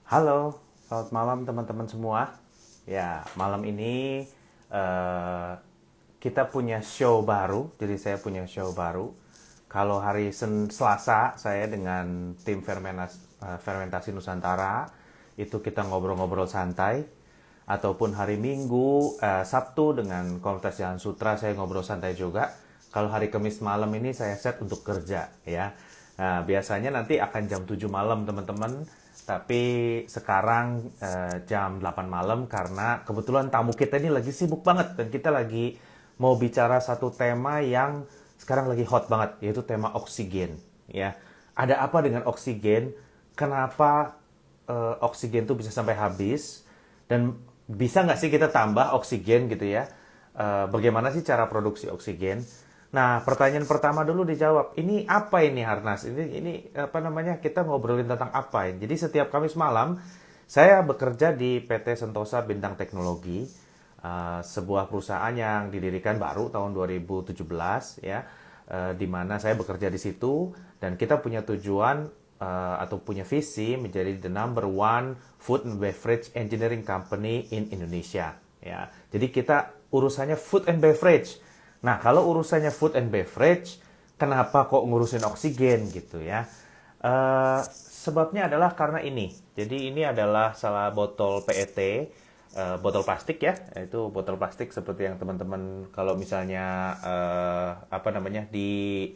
Halo, selamat malam teman-teman semua. Ya, malam ini eh, kita punya show baru. Jadi saya punya show baru. Kalau hari Selasa saya dengan tim fermentasi Nusantara itu kita ngobrol-ngobrol santai. Ataupun hari Minggu, Sabtu dengan Komunitas Jalan Sutra saya ngobrol santai juga. Kalau hari Kamis malam ini saya set untuk kerja ya. Nah, biasanya nanti akan jam 7 malam teman-teman. Tapi sekarang jam 8 malam karena kebetulan tamu kita ini lagi sibuk banget dan kita lagi mau bicara satu tema yang sekarang lagi hot banget yaitu tema oksigen ya. Ada apa dengan oksigen? Kenapa oksigen itu bisa sampai habis dan bisa nggak sih kita tambah oksigen gitu ya? Bagaimana sih cara produksi oksigen? Nah, pertanyaan pertama dulu dijawab. Ini apa ini Harnas? Ini apa namanya? Kita ngobrolin tentang apa ini? Jadi setiap Kamis malam saya bekerja di PT Sentosa Bintang Teknologi, sebuah perusahaan yang didirikan baru tahun 2017 ya, di mana saya bekerja di situ dan kita punya tujuan atau punya visi menjadi the number one food and beverage engineering company in Indonesia ya. Jadi kita urusannya food and beverage. Nah, kalau urusannya food and beverage, kenapa kok ngurusin oksigen gitu ya? Sebabnya adalah karena ini. Jadi ini adalah salah botol PET, botol plastik ya. Itu botol plastik seperti yang teman-teman kalau misalnya apa namanya di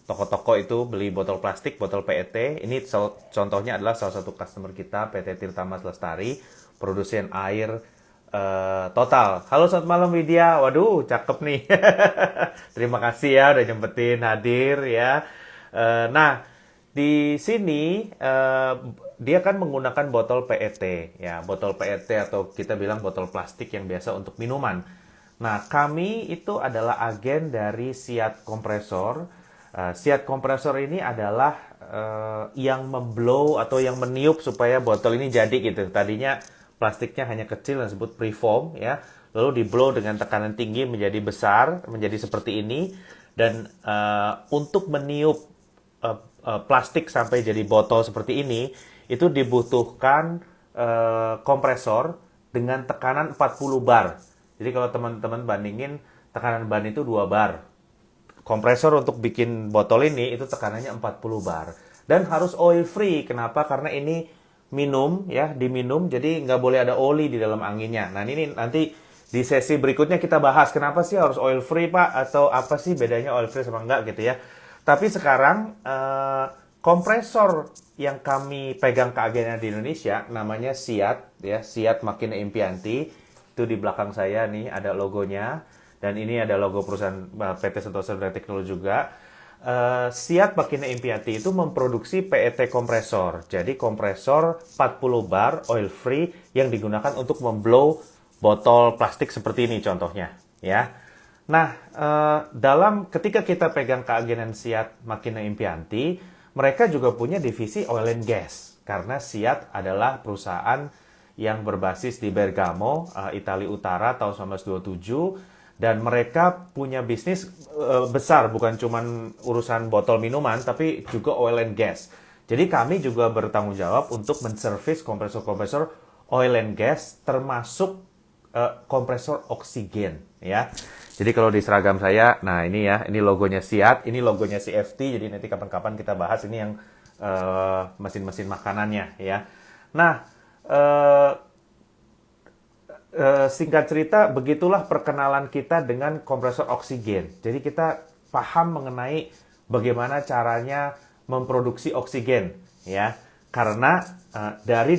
toko-toko itu beli botol plastik, botol PET. Ini contohnya adalah salah satu customer kita, PT Tirta Mas Lestari, produsen air Total. Halo, selamat malam Widya. Waduh, cakep nih. Terima kasih ya udah nyempetin hadir ya. Nah, di sini dia kan menggunakan botol PET ya, botol PET atau kita bilang botol plastik yang biasa untuk minuman. Nah, kami itu adalah agen dari Siat Kompresor. Siat kompresor ini adalah yang memblow atau yang meniup supaya botol ini jadi gitu. Tadinya plastiknya hanya kecil dan disebut preform ya, lalu di blow dengan tekanan tinggi menjadi besar, menjadi seperti ini, dan untuk meniup plastik sampai jadi botol seperti ini itu dibutuhkan kompresor dengan tekanan 40 bar. Jadi kalau teman-teman bandingin, tekanan ban itu 2 bar. Kompresor untuk bikin botol ini itu tekanannya 40 bar dan harus oil free. Kenapa? Karena ini minum ya, diminum, jadi nggak boleh ada oli di dalam anginnya. Nah, ini nanti di sesi berikutnya kita bahas kenapa sih harus oil free Pak, atau apa sih bedanya oil free sama enggak gitu ya. Tapi sekarang kompresor yang kami pegang keagennya di Indonesia namanya Siat ya, Siat Makina Impianti. Itu di belakang saya nih ada logonya, dan ini ada logo perusahaan PT Sentosa Bintang Teknologi juga. Siat Makina Impianti itu memproduksi PET kompresor. Jadi kompresor 40 bar oil free yang digunakan untuk memblow botol plastik seperti ini contohnya, ya. Nah, ketika kita pegang keagenan Siat Makina Impianti, mereka juga punya divisi oil and gas karena Siat adalah perusahaan yang berbasis di Bergamo, Italia Utara tahun 1927. Dan mereka punya bisnis besar, bukan cuma urusan botol minuman, tapi juga oil and gas. Jadi kami juga bertanggung jawab untuk menservis kompresor-kompresor oil and gas, termasuk kompresor oksigen. Ya. Jadi kalau di seragam saya, nah ini ya, ini logonya Siat, ini logonya CFT. Jadi nanti kapan-kapan kita bahas ini yang mesin-mesin makanannya. Ya. Nah, singkat cerita, begitulah perkenalan kita dengan kompresor oksigen. Jadi kita paham mengenai bagaimana caranya memproduksi oksigen, ya. Karena dari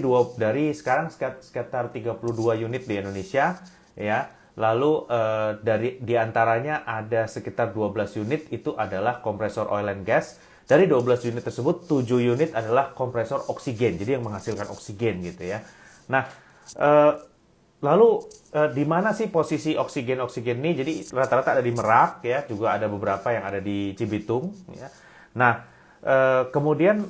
sekarang sekitar 32 unit di Indonesia, ya. Lalu di antaranya ada sekitar 12 unit itu adalah kompresor oil and gas. Dari 12 unit tersebut, 7 unit adalah kompresor oksigen. Jadi yang menghasilkan oksigen gitu ya. Nah, lalu di mana sih posisi oksigen ini? Jadi rata-rata ada di Merak ya, juga ada beberapa yang ada di Cibitung. Ya. Nah, kemudian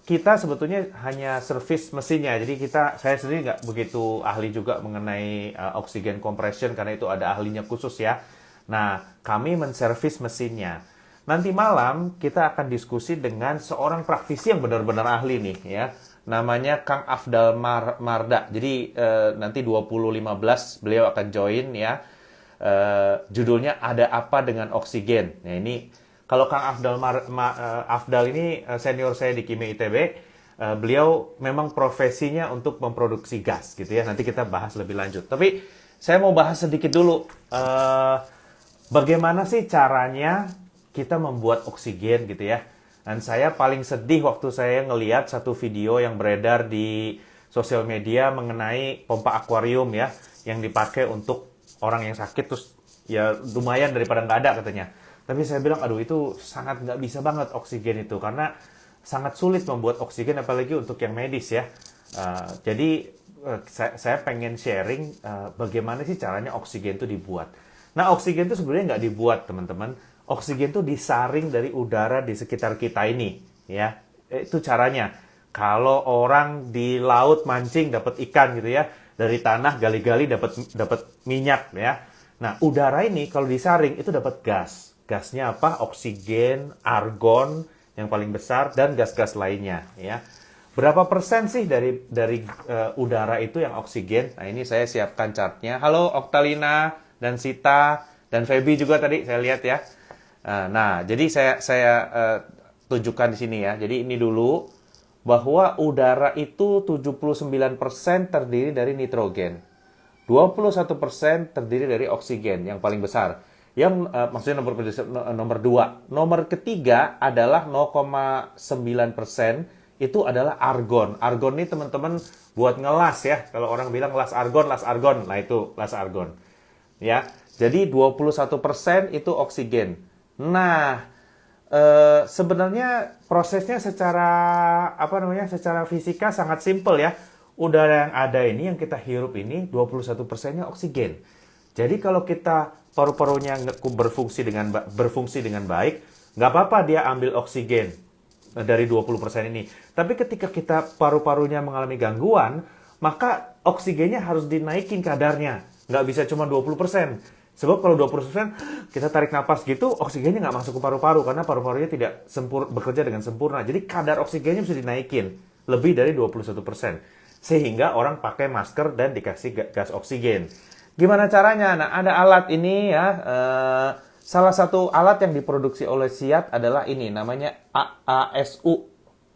kita sebetulnya hanya servis mesinnya. Jadi saya sendiri nggak begitu ahli juga mengenai oksigen compression karena itu ada ahlinya khusus ya. Nah, kami menservis mesinnya. Nanti malam kita akan diskusi dengan seorang praktisi yang benar-benar ahli nih ya. namanya Kang Afdal Marda. Jadi nanti 2015 beliau akan join ya. Judulnya Ada Apa Dengan Oksigen. Nah ini kalau Kang Afdal ini senior saya di Kimia ITB. Beliau memang profesinya untuk memproduksi gas gitu ya. Nanti kita bahas lebih lanjut. Tapi saya mau bahas sedikit dulu. Bagaimana sih caranya kita membuat oksigen gitu ya. Dan saya paling sedih waktu saya ngelihat satu video yang beredar di sosial media mengenai pompa akuarium ya, yang dipakai untuk orang yang sakit, terus ya lumayan daripada nggak ada katanya. Tapi saya bilang, aduh itu sangat nggak bisa banget oksigen itu, karena sangat sulit membuat oksigen apalagi untuk yang medis ya. Jadi saya pengen sharing bagaimana sih caranya oksigen itu dibuat. Nah oksigen itu sebenarnya nggak dibuat teman-teman. Oksigen itu disaring dari udara di sekitar kita ini, ya. Itu caranya. Kalau orang di laut mancing dapat ikan gitu ya, dari tanah gali-gali dapat minyak ya. Nah, udara ini kalau disaring itu dapat gas. Gasnya apa? Oksigen, argon yang paling besar dan gas-gas lainnya, ya. Berapa persen sih dari udara itu yang oksigen? Nah, ini saya siapkan chartnya. Halo Oktalina dan Sita dan Feby juga tadi saya lihat ya. Nah, jadi saya tunjukkan di sini ya. Jadi ini dulu bahwa udara itu 79% terdiri dari nitrogen. 21% terdiri dari oksigen yang paling besar. Yang maksudnya nomor 2. Nomor ketiga adalah 0,9% itu adalah argon. Argon ini teman-teman buat ngelas ya. Kalau orang bilang las argon. Nah, itu las argon. Ya. Jadi 21% itu oksigen. Nah, sebenarnya prosesnya secara fisika sangat simpel ya. Udara yang ada ini, yang kita hirup ini 21%-nya oksigen. Jadi kalau kita paru-parunya berfungsi dengan baik, nggak apa-apa dia ambil oksigen dari 20% ini. Tapi ketika kita paru-parunya mengalami gangguan, maka oksigennya harus dinaikin kadarnya. Nggak bisa cuma 20%. Sebab kalau 20% kita tarik napas gitu, oksigennya nggak masuk ke paru-paru karena paru-parunya tidak bekerja dengan sempurna. Jadi kadar oksigennya bisa dinaikin lebih dari 21%. Sehingga orang pakai masker dan dikasih gas oksigen. Gimana caranya? Nah, ada alat ini ya. Salah satu alat yang diproduksi oleh Siat adalah ini, namanya AASU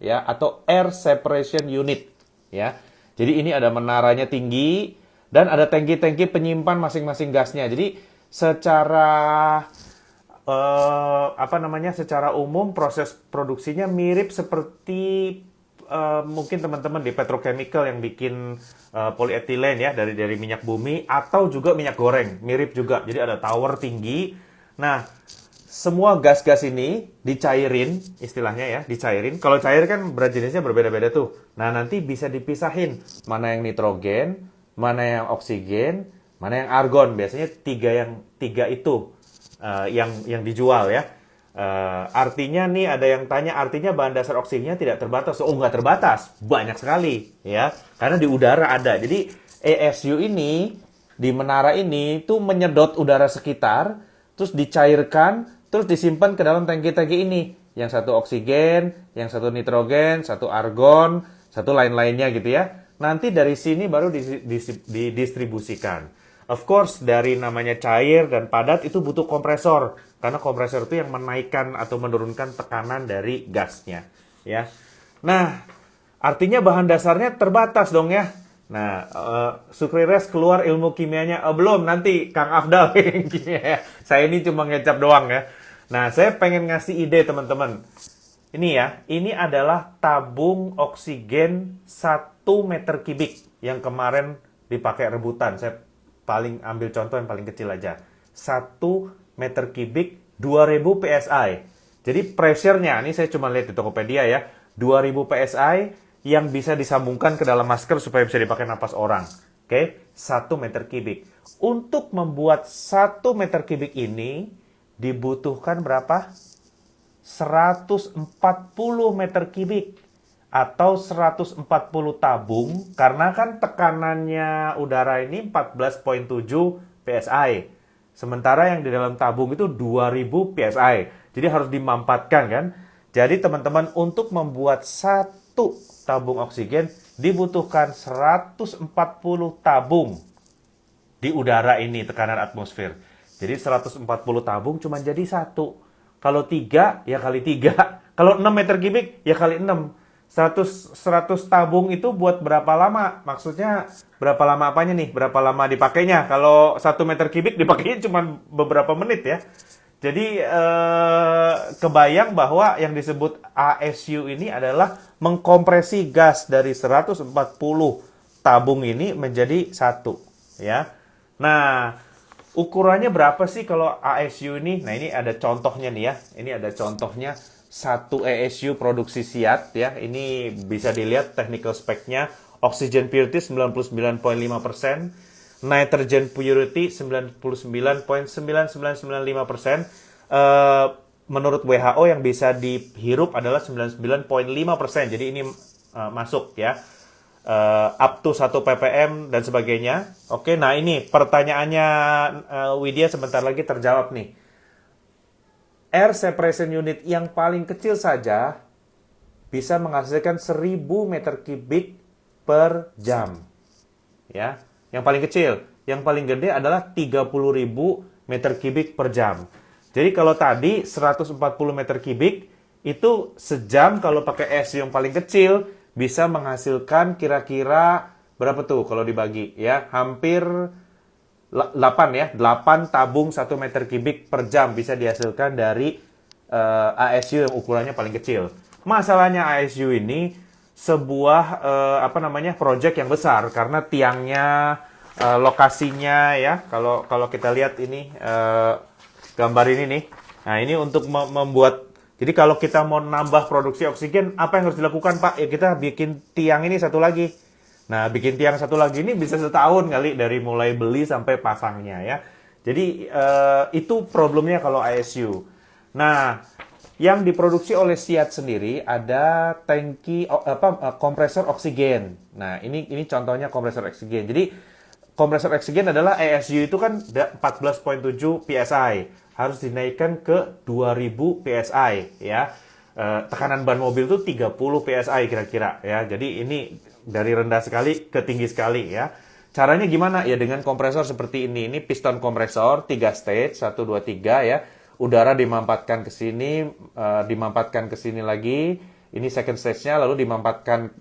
ya, atau Air Separation Unit ya. Jadi ini ada menaranya tinggi dan ada tangki-tangki penyimpan masing-masing gasnya. Jadi secara secara umum proses produksinya mirip seperti mungkin teman-teman di petrochemical yang bikin polyethylene ya dari minyak bumi atau juga minyak goreng, mirip juga. Jadi ada tower tinggi. Nah, semua gas-gas ini dicairin, istilahnya ya, dicairin. Kalau cair kan berat jenisnya berbeda-beda tuh. Nah, nanti bisa dipisahin mana yang nitrogen, mana yang oksigen, mana yang argon. Biasanya tiga itu yang dijual ya. Artinya nih ada yang tanya, artinya bahan dasar oksigennya tidak terbatas. Oh, nggak terbatas, banyak sekali ya. Karena di udara ada. Jadi ASU ini di menara ini tuh menyedot udara sekitar, terus dicairkan, terus disimpan ke dalam tangki-tangki ini. Yang satu oksigen, yang satu nitrogen, satu argon, satu lain-lainnya gitu ya. Nanti dari sini baru didistribusikan. Of course, dari namanya cair dan padat itu butuh kompresor. Karena kompresor itu yang menaikkan atau menurunkan tekanan dari gasnya. Ya. Nah, artinya bahan dasarnya terbatas dong ya. Nah, Sukrires keluar ilmu kimianya. Belum, nanti Kang Afdal yang kimia ya. Saya ini cuma ngecap doang ya. Nah, saya pengen ngasih ide teman-teman. Ini ya, ini adalah tabung oksigen 1 meter kubik yang kemarin dipakai rebutan. Saya paling ambil contoh yang paling kecil aja. 1 meter kubik 2000 PSI. Jadi pressure-nya, ini saya cuma lihat di Tokopedia ya, 2000 PSI yang bisa disambungkan ke dalam masker supaya bisa dipakai napas orang. Oke, 1 meter kubik. Untuk membuat 1 meter kubik ini dibutuhkan berapa? 140 meter kubik atau 140 tabung, karena kan tekanannya udara ini 14,7 PSI. Sementara yang di dalam tabung itu 2000 PSI. Jadi harus dimampatkan kan. Jadi teman-teman, untuk membuat 1 tabung oksigen dibutuhkan 140 tabung di udara ini tekanan atmosfer. Jadi 140 tabung cuma jadi satu. Kalau 3 ya kali 3. Kalau 6 meter kubik ya kali 6. 100 tabung itu buat berapa lama? Maksudnya berapa lama apanya nih? Berapa lama dipakainya? Kalau 1 meter kubik dipakainya cuma beberapa menit ya. Jadi kebayang bahwa yang disebut ASU ini adalah mengkompresi gas dari 140 tabung ini menjadi satu, ya. Nah, ukurannya berapa sih kalau ASU ini? Nah, ini ada contohnya nih ya. Ini ada contohnya satu ASU produksi Siat ya. Ini bisa dilihat technical spec-nya. Oxygen purity 99,5%. Nitrogen purity 99,9995%. Menurut WHO yang bisa dihirup adalah 99,5%. Jadi ini masuk ya. Up to 1 ppm dan sebagainya. Oke, nah ini pertanyaannya Widya sebentar lagi terjawab nih. Air separation unit yang paling kecil saja bisa menghasilkan 1000 meter kubik per jam. Ya, yang paling kecil. Yang paling gede adalah 30.000 meter kubik per jam. Jadi kalau tadi 140 meter kubik itu sejam kalau pakai es yang paling kecil bisa menghasilkan kira-kira berapa tuh kalau dibagi ya? Hampir 8 ya, 8 tabung 1 meter kubik per jam bisa dihasilkan dari ASU yang ukurannya paling kecil. Masalahnya ASU ini sebuah project yang besar karena tiangnya, lokasinya ya. Kalau kita lihat ini gambar ini nih. Nah, ini untuk membuat, jadi kalau kita mau nambah produksi oksigen, apa yang harus dilakukan, Pak? Ya kita bikin tiang ini satu lagi. Nah, bikin tiang satu lagi ini bisa setahun kali dari mulai beli sampai pasangnya ya. Jadi itu problemnya kalau ASU. Nah, yang diproduksi oleh Siat sendiri ada tangki kompresor oksigen. Nah, ini contohnya kompresor oksigen. Jadi kompresor oksigen adalah ASU itu kan 14,7 PSI. Harus dinaikkan ke 2000 PSI ya. Tekanan ban mobil itu 30 PSI kira-kira ya. Jadi ini dari rendah sekali ke tinggi sekali ya. Caranya gimana? Ya dengan kompresor seperti ini. Ini piston kompresor 3 stage, 1 2 3 ya. Udara dimampatkan ke sini, dimampatkan ke sini lagi. Ini second stage-nya lalu dimampatkan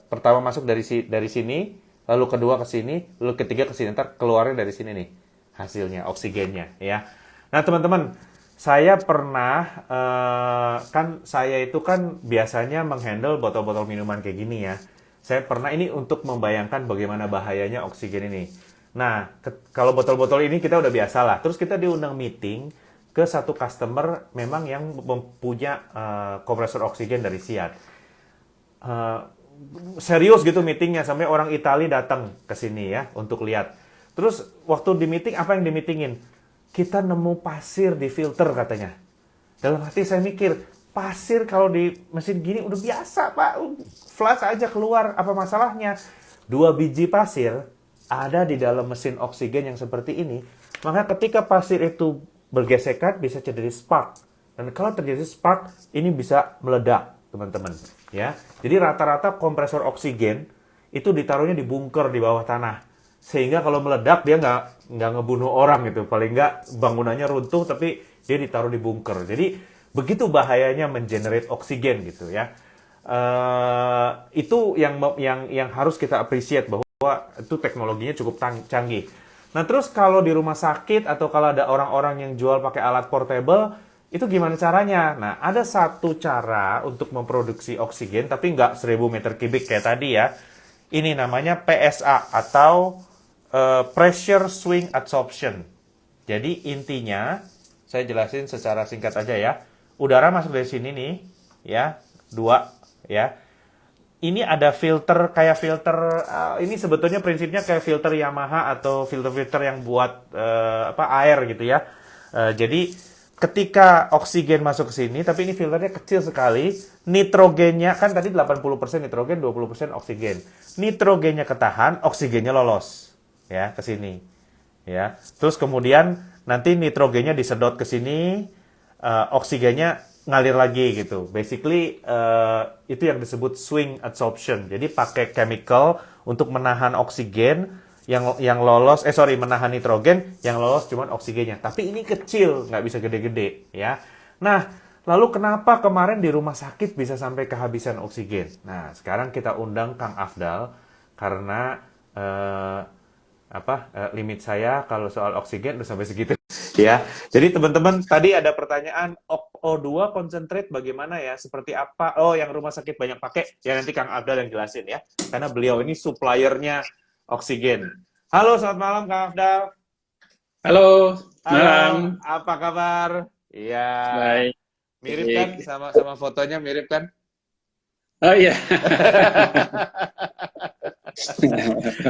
pertama masuk dari sini, lalu kedua ke sini, lalu ketiga ke sini. Ntar keluarnya dari sini nih hasilnya, oksigennya ya. Nah teman-teman, saya pernah, saya itu kan biasanya menghandle botol-botol minuman kayak gini ya. Saya pernah ini untuk membayangkan bagaimana bahayanya oksigen ini. Nah, kalau botol-botol ini kita udah biasa lah. Terus kita diundang meeting ke satu customer memang yang mempunyai kompresor oksigen dari Siat. Serius gitu meetingnya, sampai orang Italia datang ke sini ya untuk lihat. Terus waktu di meeting, apa yang di meetingin? Kita nemu pasir di filter katanya. Dalam hati saya mikir, pasir kalau di mesin gini udah biasa Pak, flash aja keluar, apa masalahnya? 2 biji pasir ada di dalam mesin oksigen yang seperti ini, maka ketika pasir itu bergesekan bisa terjadi spark. Dan kalau terjadi spark, ini bisa meledak, teman-teman. Ya, jadi rata-rata kompresor oksigen itu ditaruhnya di bunker di bawah tanah. Sehingga kalau meledak dia nggak ngebunuh orang gitu, paling nggak bangunannya runtuh tapi dia ditaruh di bunker. Jadi begitu bahayanya mengenerate oksigen gitu ya. Itu yang harus kita appreciate bahwa itu teknologinya cukup canggih. Nah terus kalau di rumah sakit atau kalau ada orang-orang yang jual pakai alat portable, itu gimana caranya? Nah ada satu cara untuk memproduksi oksigen tapi nggak 1000 meter kubik kayak tadi ya. Ini namanya PSA atau pressure swing adsorption. Jadi intinya, saya jelasin secara singkat aja ya. Udara masuk dari sini nih, ya, 2, ya. Ini ada filter, kayak filter, ini sebetulnya prinsipnya kayak filter Yamaha atau filter-filter yang buat air gitu ya. Jadi ketika oksigen masuk ke sini, tapi ini filternya kecil sekali, nitrogennya, kan tadi 80% nitrogen, 20% oksigen. Nitrogennya ketahan, oksigennya lolos. Ya, ke sini. Ya. Terus kemudian nanti nitrogennya disedot ke sini, oksigennya ngalir lagi gitu. Basically itu yang disebut swing adsorption. Jadi pakai chemical untuk menahan oksigen yang lolos, menahan nitrogen yang lolos cuman oksigennya. Tapi ini kecil, nggak bisa gede-gede ya. Nah, lalu kenapa kemarin di rumah sakit bisa sampai kehabisan oksigen? Nah, sekarang kita undang Kang Afdal karena limit saya kalau soal oksigen udah sampai segitu. Ya, jadi teman-teman tadi ada pertanyaan O2 concentrate bagaimana ya? Seperti apa? Oh, yang rumah sakit banyak pakai. Ya nanti Kang Afdal yang jelasin ya. Karena beliau ini suppliernya oksigen. Halo, selamat malam Kang Afdal. Halo, Halo, malam. apa kabar? Iya. Baik. Mirip kan? Baik. Sama fotonya mirip kan? Oh iya.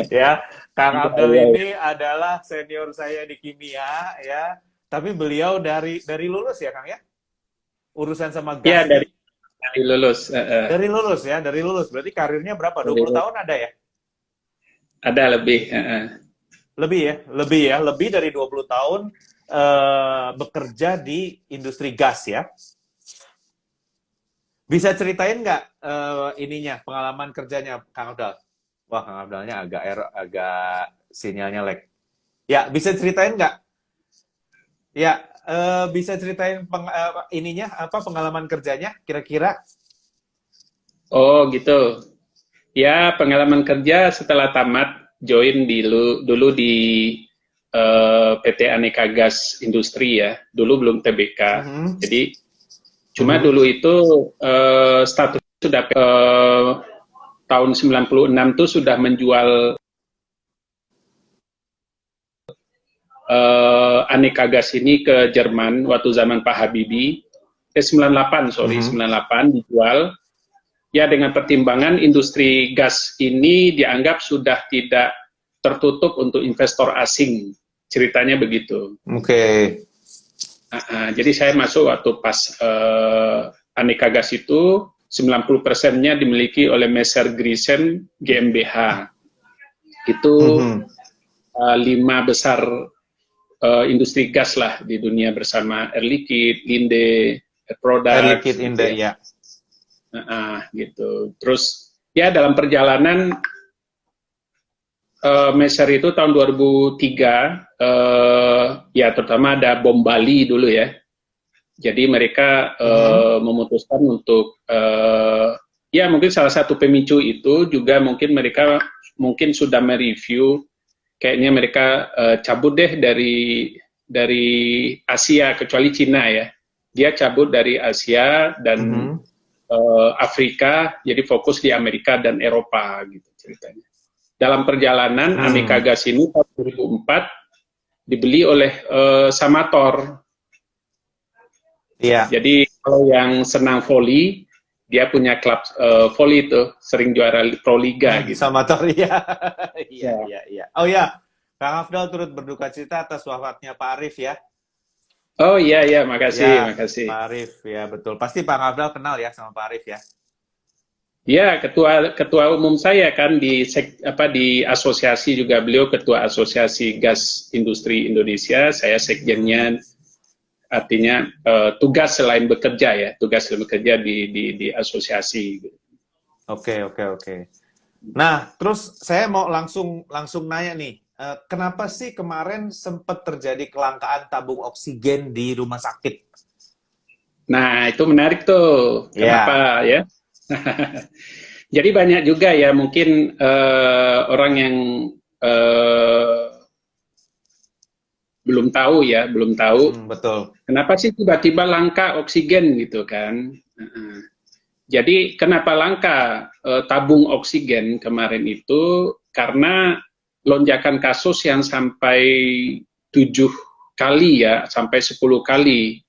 Ya, Kang Iya, Abdul iya, iya. ini adalah senior saya di kimia ya. Tapi beliau dari lulus ya, Kang ya? Urusan sama Iya, gas ini dari lulus. dari lulus ya, dari lulus. Berarti karirnya berapa? Dari 20 lulus. tahun ada ya? Ada lebih. Lebih ya, lebih dari 20 tahun bekerja di industri gas ya. Bisa ceritain nggak ininya pengalaman kerjanya Kang Abdal? Wah, Kang Abdalnya agak sinyalnya lag. Ya, bisa ceritain nggak? Ya, bisa ceritain ininya apa pengalaman kerjanya kira-kira? Oh gitu. Ya, pengalaman kerja setelah tamat, join dulu di PT Aneka Gas Industri ya. Dulu belum TBK. Mhm, Jadi, cuma mhm, dulu itu status sudah tahun 96 tuh sudah menjual aneka gas ini ke Jerman waktu zaman Pak Habibie. 98, sorry, mhm, 98 dijual. Ya dengan pertimbangan industri gas ini dianggap sudah tidak tertutup untuk investor asing. Ceritanya begitu. oke, Jadi saya masuk waktu pas aneka gas itu 90%-nya dimiliki oleh Messer Grisen GmbH. Itu mhm. 5 besar industri gas lah di dunia bersama Air Liquide, Linde, Air Air Liquide Products gitu Indah ya. ya. Gitu. Terus ya dalam perjalanan Messer itu tahun 2003 ya terutama ada bom Bali dulu ya. Jadi mereka Mhm. memutuskan untuk ya mungkin salah satu pemicu itu juga mungkin mereka mungkin sudah mereview kayaknya mereka cabut deh dari Asia kecuali Cina ya. Dia cabut dari Asia dan Mhm. Afrika, jadi fokus di Amerika dan Eropa gitu ceritanya. Dalam perjalanan Aneka Hmm. Gas ini tahun 2004 dibeli oleh Samator. Iya. Jadi kalau yang senang voli, dia punya klub voli itu sering juara Pro Liga gitu. Sama Tori ya. Iya, Ya. iya, iya. Oh ya, Kang Afdal turut berduka cita atas wafatnya Pak Arif ya. Oh iya iya, makasih Ya, makasih. Pak Arif ya betul. Pasti Pak Afdal kenal ya sama Pak Arif ya. Ya, ketua umum saya kan di asosiasi juga beliau ketua Asosiasi Gas Industri Indonesia, saya sekjennya artinya tugas selain bekerja ya, tugas selain bekerja di asosiasi. Oke, oke, oke. Nah, terus saya mau langsung langsung nanya nih, kenapa sih kemarin sempat terjadi kelangkaan tabung oksigen di rumah sakit? Nah, itu menarik tuh. Ya. Kenapa ya? Jadi banyak juga ya mungkin orang yang eh, belum tahu ya, belum tahu Betul. kenapa sih tiba-tiba langka oksigen gitu kan. Jadi kenapa langka tabung oksigen kemarin itu karena lonjakan kasus yang sampai 7 kali ya, sampai 10 kali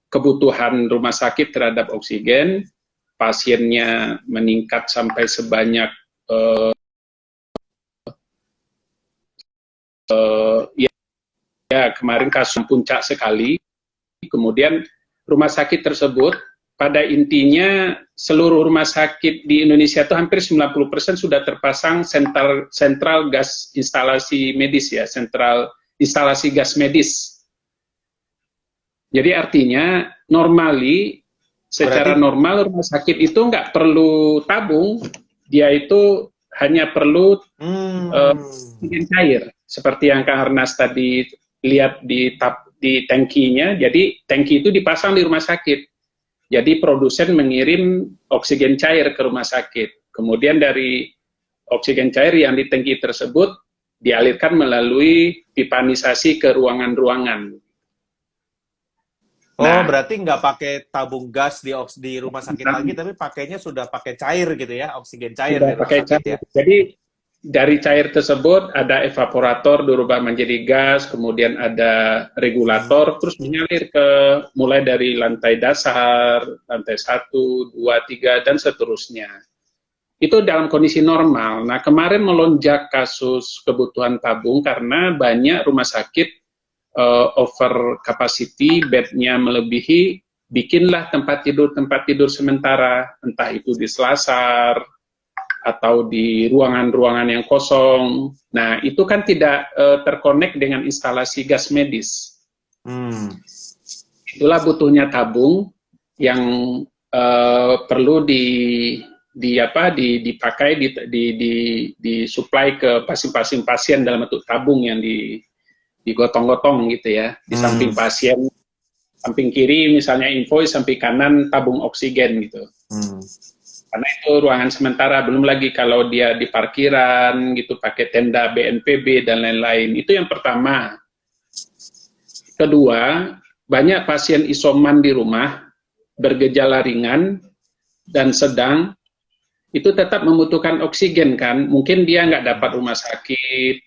kebutuhan rumah sakit terhadap oksigen, pasiennya meningkat sampai sebanyak ya, ya kemarin kasus puncak sekali. Kemudian rumah sakit tersebut pada intinya seluruh rumah sakit di Indonesia itu hampir 90% sudah terpasang sentral gas instalasi medis ya, sentral instalasi gas medis. Jadi artinya secara Berarti normal rumah sakit itu nggak perlu tabung, dia itu hanya perlu hmm, oksigen cair, seperti yang Kak Harnas tadi lihat di tangkinya. Jadi tangki itu dipasang di rumah sakit. Jadi produsen mengirim oksigen cair ke rumah sakit. Kemudian dari oksigen cair yang di tangki tersebut dialirkan melalui pipanisasi ke ruangan-ruangan. oh Nah, berarti nggak pakai tabung gas di rumah sakit lagi, tapi pakainya sudah pakai cair gitu ya, oksigen cair sudah di rumah pakai sakit cair. ya. Jadi dari cair tersebut ada evaporator dirubah menjadi gas, kemudian ada Hmm. regulator, terus mengalir ke mulai dari lantai dasar, lantai 1, 2, 3, dan seterusnya. Itu dalam kondisi normal. Nah, kemarin melonjak kasus kebutuhan tabung karena banyak rumah sakit over capacity, bednya melebihi, bikinlah tempat tidur sementara, entah itu di selasar, atau di ruangan-ruangan yang kosong. Nah, itu kan tidak terkonek dengan instalasi gas medis. Hmm. Itulah butuhnya tabung yang perlu dipakai disuplai ke pasien-pasien dalam bentuk tabung yang digotong-gotong gitu ya. Di Hmm. samping pasien, samping kiri misalnya invoice, samping kanan tabung oksigen gitu. Hmm. Karena itu ruangan sementara, belum lagi kalau dia di parkiran gitu pakai tenda BNPB dan lain-lain. Itu yang pertama. Kedua, banyak pasien isoman di rumah bergejala ringan dan sedang itu tetap membutuhkan oksigen kan. Mungkin dia nggak dapat rumah sakit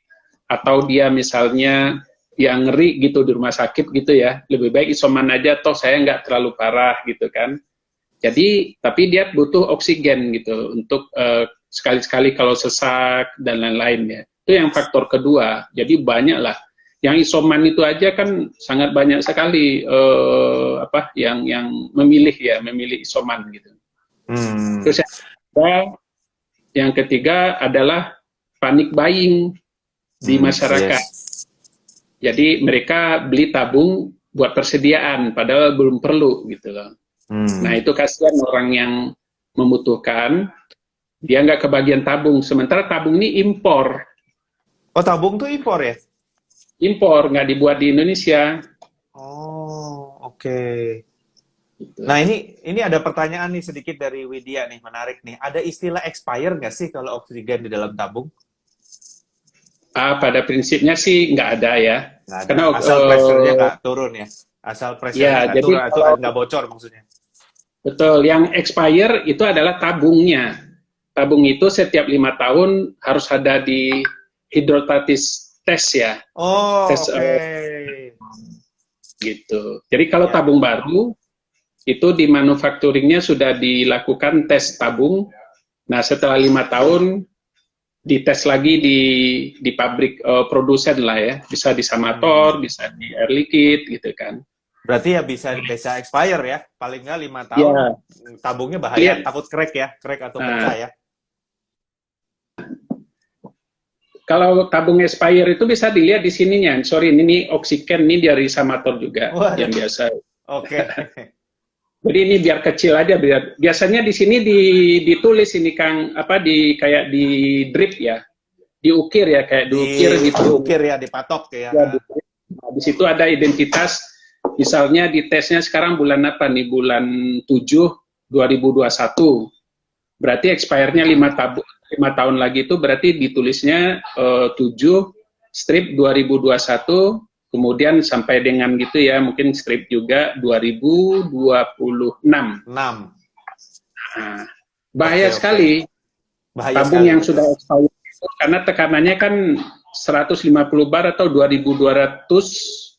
atau dia misalnya yang ngeri gitu di rumah sakit gitu ya. Lebih baik isoman aja, toh saya nggak terlalu parah gitu kan. Jadi, tapi dia butuh oksigen gitu untuk sekali-sekali kalau sesak dan lain-lain ya. Itu yang faktor kedua. Jadi banyak lah. Yang isoman itu aja kan sangat banyak sekali yang memilih isoman gitu. Hmm. Terus yang ketiga adalah panic buying di Hmm. masyarakat. Yes. Jadi mereka beli tabung buat persediaan padahal belum perlu gitu loh. Nah, Hmm. itu kasihan orang yang membutuhkan, dia nggak kebagian tabung. Sementara tabung ini impor. Oh, tabung tuh impor ya? Impor, nggak dibuat di Indonesia. Oh, oke. Nah, Gitu. ini ada pertanyaan nih sedikit dari Widya nih, menarik nih. Ada istilah expire nggak sih kalau oksigen di dalam tabung? Pada prinsipnya sih nggak ada ya. Nggak ada. Karena, Asal pressure-nya nggak turun ya? Asal pressure-nya ya, nggak jadi turun, itu kalau nggak bocor maksudnya? betul, yang expire itu adalah tabungnya. Tabung itu setiap 5 tahun harus ada di hidrostatis test ya. Oh, Tes oke. gitu. Jadi kalau Ya. tabung baru, itu di manufacturingnya sudah dilakukan tes tabung. Nah, setelah 5 tahun dites lagi di pabrik produsen lah ya, bisa di Hmm. Samator, bisa di Air Liquide gitu kan. Berarti ya bisa bisa expire ya? Paling nggak 5 tahun, Ya, tabungnya bahaya, lihat. takut crack ya, crack atau pecah Nah, ya. kalau tabung expire itu bisa dilihat di sininya. Sorry, ini oksigen ini dari Samator juga Waduh, yang biasa. oke. Jadi ini biar kecil aja, biasanya di sini ditulis ini Kang, apa kayak di drip ya, diukir ya, kayak Di diukir gitu. diukir ya, dipatok ya. Ya, nah, di situ ada identitas, misalnya di tesnya sekarang bulan apa nih? Bulan 7 2021. Berarti expire-nya 5 tahun lagi, itu berarti ditulisnya 7 strip 2021, kemudian sampai dengan gitu ya, mungkin strip juga 2026. 6. Nah, Oke, bahaya oke. sekali Bahaya tabung sekali, yang betul. sudah expired itu, karena tekanannya kan 150 bar atau 2200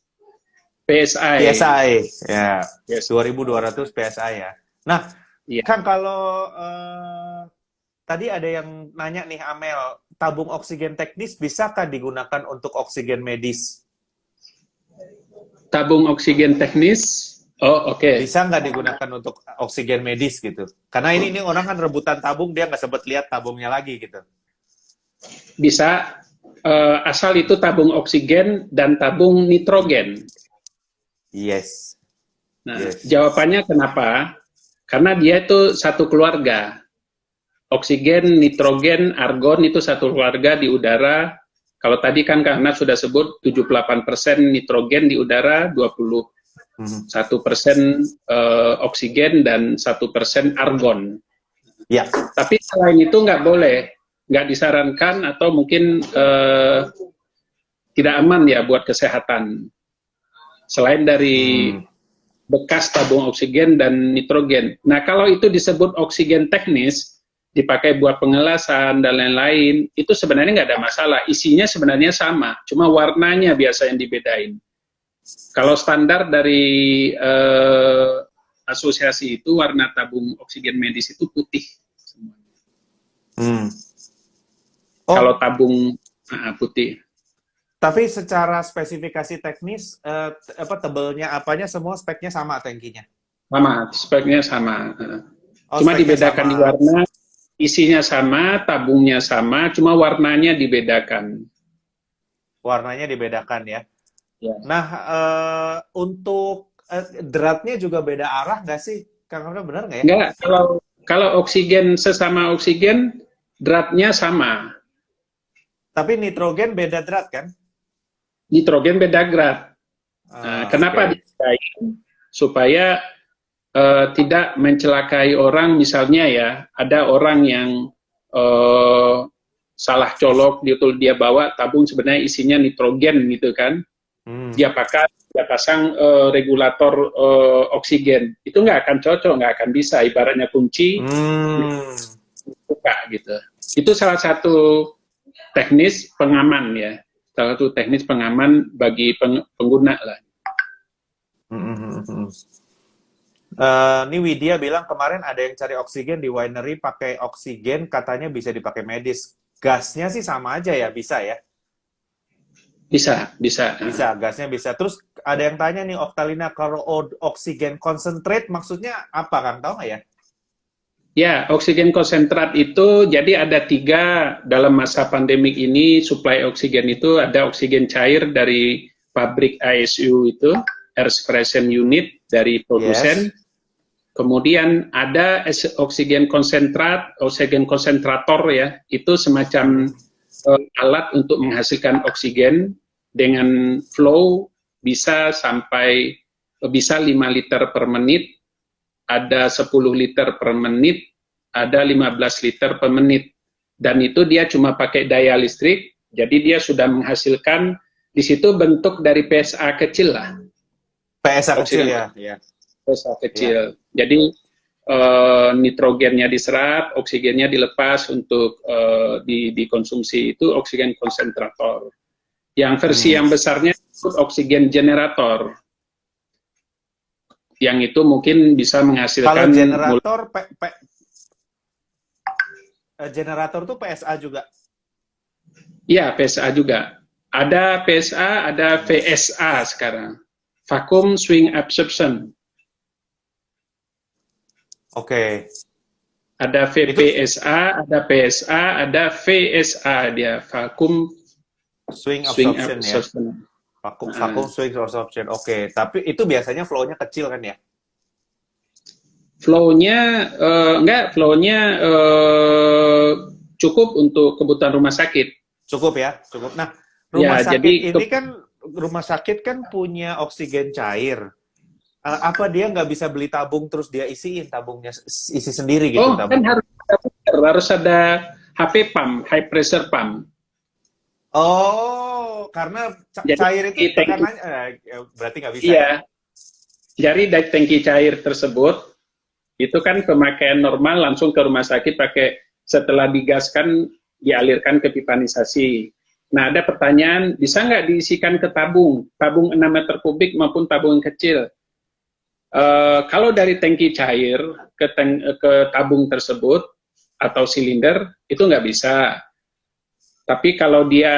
PSI. PSI, ya. Yes. 2200 PSI ya. Nah, Iya. Kang, kalau tadi ada yang nanya nih, Amel, tabung oksigen teknis bisakah digunakan untuk oksigen medis? Tabung oksigen teknis. Oh, oke. Okay. Bisa nggak digunakan untuk oksigen medis gitu? Karena ini orang kan rebutan tabung, dia nggak sempat lihat tabungnya lagi gitu. Bisa, asal itu tabung oksigen dan tabung nitrogen. Yes. Nah, Yes. jawabannya kenapa? Karena dia itu satu keluarga. Oksigen, nitrogen, argon itu satu keluarga di udara. Kalau tadi kan karena sudah sebut 78% nitrogen di udara, 21% oksigen, dan 1% argon. Ya. Tapi selain itu nggak boleh, nggak disarankan atau mungkin tidak aman ya buat kesehatan. Selain dari bekas tabung oksigen dan nitrogen. Nah, kalau itu disebut oksigen teknis, dipakai buat pengelasan dan lain-lain, itu sebenarnya nggak ada masalah. Isinya sebenarnya sama, cuma warnanya biasa yang dibedain. Kalau standar dari asosiasi itu, warna tabung oksigen medis itu putih. Kalau tabung putih. Tapi secara spesifikasi teknis, tebalnya apanya semua speknya sama tankinya? Sama, speknya sama. Oh, cuma speknya dibedakan sama. di warna, isinya sama, tabungnya sama, cuma warnanya dibedakan. Warnanya dibedakan ya. Ya. Nah, untuk dratnya juga beda arah nggak sih? Kang Hamdan, benar nggak ya? Nggak, kalau oksigen sesama oksigen, dratnya sama. Tapi nitrogen beda drat kan? Nitrogen beda grad. Kenapa dibedain? Supaya tidak mencelakai orang, misalnya ya, ada orang yang salah colok, dia bawa tabung sebenarnya isinya nitrogen gitu kan. Dia pasang regulator oksigen. Itu nggak akan cocok, nggak akan bisa. Ibaratnya kunci, buka gitu. Itu salah satu teknis pengaman ya. Salah satu teknis pengaman bagi pengguna lah. Ini Widya bilang kemarin ada yang cari oksigen di winery pakai oksigen, katanya bisa dipakai medis. Gasnya sih sama aja ya, bisa ya? Bisa. Bisa, gasnya bisa. Terus ada yang tanya nih, Oktalina, kalau oksigen concentrate maksudnya apa, Kang? Tahu nggak ya? Ya, oksigen konsentrat itu jadi ada 3 dalam masa pandemik ini. Suplai oksigen itu ada oksigen cair dari pabrik ISU itu, air suppression unit dari produsen. Yes. Kemudian ada oksigen konsentrat, oksigen konsentrator ya, itu semacam alat untuk menghasilkan oksigen dengan flow bisa 5 liter per menit. Ada 10 liter per menit, ada 15 liter per menit. Dan itu dia cuma pakai daya listrik, jadi dia sudah menghasilkan, di situ bentuk dari PSA kecil lah. PSA kecil ya? PSA kecil. Ya. Jadi nitrogennya diserap, oksigennya dilepas untuk dikonsumsi, itu oksigen konsentrator. Yang versi yang besarnya itu oksigen generator. Yang itu mungkin bisa menghasilkan. Kalau generator, generator itu PSA juga? Iya, PSA juga. Ada PSA, ada VSA sekarang. Vacuum Swing Absorption. Oke. Ada VPSA, ada PSA, ada VSA dia. Vacuum Swing Absorption. Ya? Vacuum swing absorption. Oke, tapi itu biasanya flow-nya kecil kan ya? Flow-nya cukup untuk kebutuhan rumah sakit. Cukup ya, cukup. Nah, rumah sakit kan punya oksigen cair. Apa dia nggak bisa beli tabung terus dia isiin tabungnya, isi sendiri gitu? Kan harus ada HP pump, high pressure pump. Oh, karena cair itu tekanannya berarti nggak bisa. Iya. Ya? Jadi dari tangki cair tersebut itu kan pemakaian normal langsung ke rumah sakit pakai, setelah digaskan dialirkan ke pipanisasi. Nah, ada pertanyaan, bisa nggak diisikan ke tabung 6 meter kubik maupun tabung kecil? Kalau dari tangki cair ke tabung tersebut atau silinder itu nggak bisa. Tapi kalau dia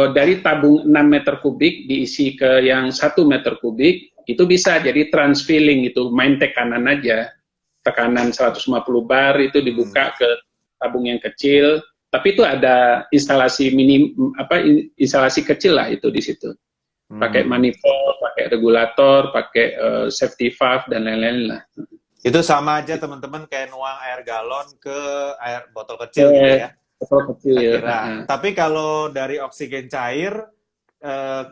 dari tabung 6 meter kubik diisi ke yang 1 meter kubik, itu bisa jadi transfilling, itu main tekanan aja. Tekanan 150 bar itu dibuka ke tabung yang kecil, tapi itu ada instalasi instalasi kecil lah itu di situ. Pakai manifold, pakai pakai regulator, pakai safety valve dan lain-lain lah. Itu sama aja teman-teman kayak nuang air galon ke air botol kecil gitu ya. Botol kecil ya. Kira. Tapi kalau dari oksigen cair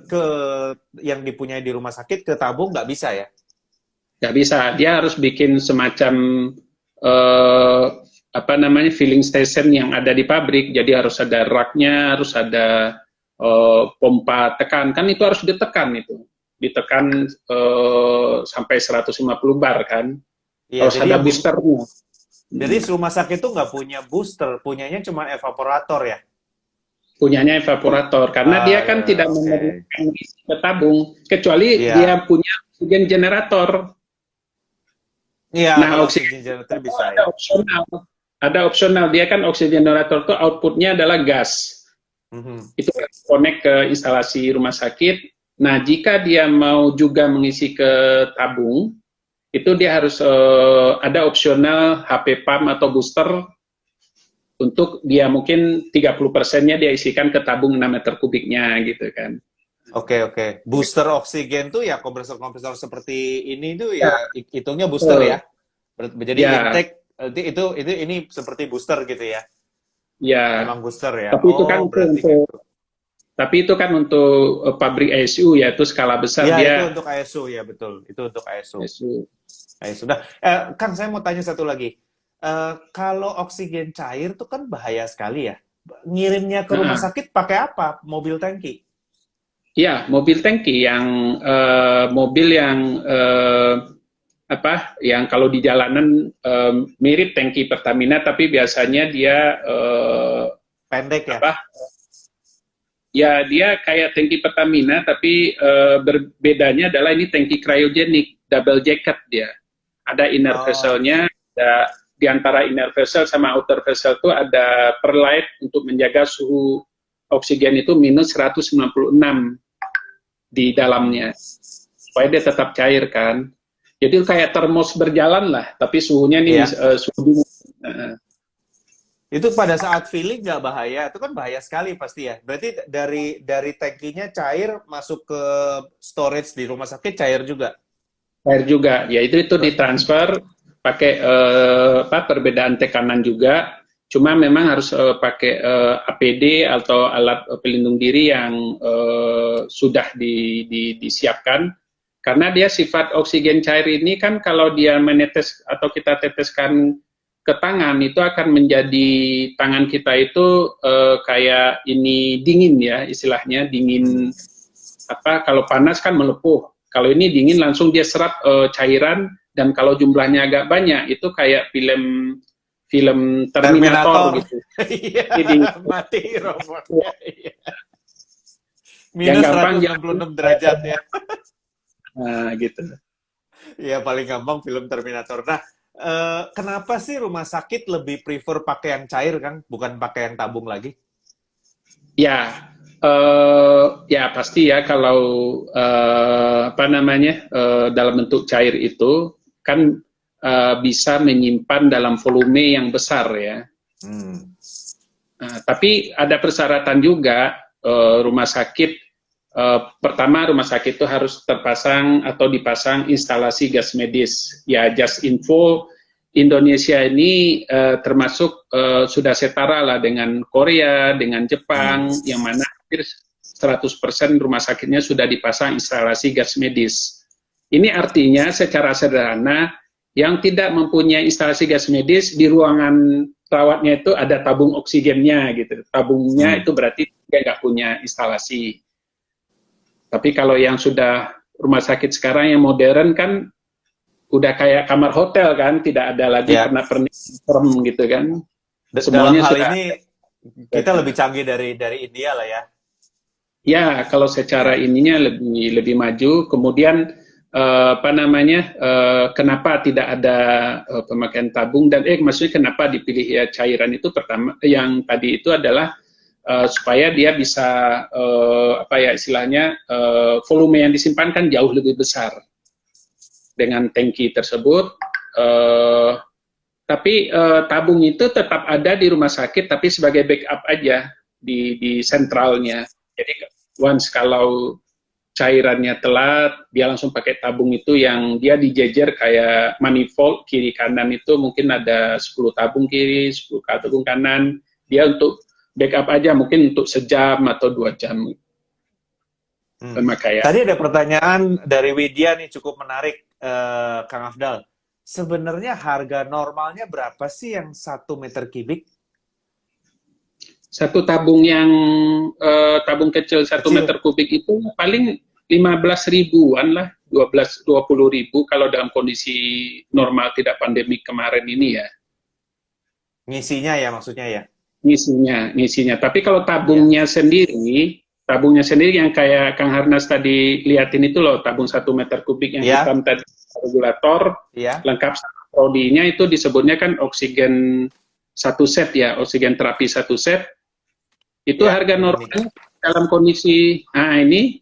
ke yang dipunyai di rumah sakit ke tabung nggak bisa ya? Nggak bisa, dia harus bikin semacam filling station yang ada di pabrik. Jadi harus ada raknya, harus ada pompa tekan, kan itu harus ditekan sampai 150 bar kan. Iya, Harus ada boosternya. Jadi rumah sakit itu nggak punya booster, punyanya cuma evaporator ya? Punyanya evaporator, karena dia kan tidak memerlukan isi ke tabung, kecuali dia punya oksigen generator. Iya, nah, oksigen generator bisa ada opsional. Ada opsional, dia kan oksigen generator itu outputnya adalah gas. Itu connect ke instalasi rumah sakit. Nah, jika dia mau juga mengisi ke tabung, itu dia harus ada opsional HP pump atau booster untuk dia mungkin 30%-nya dia isikan ke tabung 6 meter kubiknya gitu kan. Oke. Booster oksigen tuh ya kompresor-kompresor seperti ini tuh ya hitungnya booster ya. Jadi intake ini seperti booster gitu ya. Ya. Memang booster ya. Tapi itu kan untuk pabrik ISU ya, itu skala besar ya, dia. Itu untuk ISU ya, betul. Itu untuk ISU. Nah, Kang, saya mau tanya satu lagi. Kalau oksigen cair itu kan bahaya sekali ya. Ngirimnya ke rumah sakit pakai apa? Mobil tangki? Iya, mobil tangki yang yang kalau di jalanan mirip tangki Pertamina, tapi biasanya dia pendek ya? Ya, dia kayak tangki Pertamina, tapi berbedanya adalah ini tangki cryogenik, double jacket dia. Ada inner vessel-nya, di antara inner vessel sama outer vessel itu ada perlite untuk menjaga suhu oksigen itu minus 196 di dalamnya, supaya dia tetap cair kan. Jadi kayak termos berjalan lah, tapi suhunya nih suhu dingin. Itu pada saat filling nggak bahaya? Itu kan bahaya sekali pasti ya. Berarti dari tangkinya cair masuk ke storage di rumah sakit cair juga? Cair juga, ya itu ditransfer pakai perbedaan tekanan juga. Cuma memang harus pakai APD atau alat pelindung diri yang sudah disiapkan. Karena dia sifat oksigen cair ini kan kalau dia menetes atau kita teteskan ke tangan, itu akan menjadi tangan kita itu kayak ini dingin ya, istilahnya dingin. Kalau panas kan melepuh, kalau ini dingin langsung dia serap cairan, dan kalau jumlahnya agak banyak itu kayak film Terminator gitu. Iya, mati robotnya. Minus 166 derajat ya. Nah, gitu. Iya, paling gampang film Terminator. Nah, kenapa sih rumah sakit lebih prefer pakai yang cair, Kang? Bukan pakai yang tabung lagi? Ya, pasti ya kalau dalam bentuk cair itu kan bisa menyimpan dalam volume yang besar ya. Tapi ada persyaratan juga rumah sakit. Pertama, rumah sakit itu harus terpasang atau dipasang instalasi gas medis. Ya, just info, Indonesia ini termasuk sudah setara lah dengan Korea, dengan Jepang, yang mana hampir 100% rumah sakitnya sudah dipasang instalasi gas medis. Ini artinya secara sederhana, yang tidak mempunyai instalasi gas medis, di ruangan rawatnya itu ada tabung oksigennya gitu. Tabungnya itu berarti dia nggak punya instalasi. Tapi kalau yang sudah rumah sakit sekarang yang modern kan udah kayak kamar hotel kan, tidak ada lagi pernak-pernik gitu kan. Semuanya dalam hal ini kita lebih canggih dari India lah ya. Ya, kalau secara ininya lebih maju. Kemudian kenapa tidak ada pemakaian tabung, dan maksudnya kenapa dipilih ya cairan itu? Pertama yang tadi itu adalah supaya dia bisa volume yang disimpan kan jauh lebih besar dengan tangki tersebut. Tapi tabung itu tetap ada di rumah sakit, tapi sebagai backup aja di sentralnya. Jadi once kalau cairannya telat, dia langsung pakai tabung itu yang dia dijejer kayak manifold kiri kanan itu mungkin ada 10 tabung kiri, 10 tabung kanan. Dia untuk backup aja mungkin untuk sejam atau 2 jam pemakaian. Tadi ada pertanyaan dari Widya nih cukup menarik, Kang Afdal. Sebenarnya harga normalnya berapa sih yang 1 meter kubik? Satu tabung yang tabung kecil 1 meter kubik itu paling 15 ribuan lah, 20 ribu kalau dalam kondisi normal tidak pandemi kemarin ini ya. Ngisinya ya maksudnya ya? Ngisinya. Tapi kalau tabungnya sendiri yang kayak Kang Harnas tadi liatin itu loh, tabung 1 meter kubik yang hitam tadi, regulator, lengkap sama prodinya itu disebutnya kan oksigen 1 set ya, oksigen terapi 1 set. Itu harga normalnya dalam kondisi, nah ini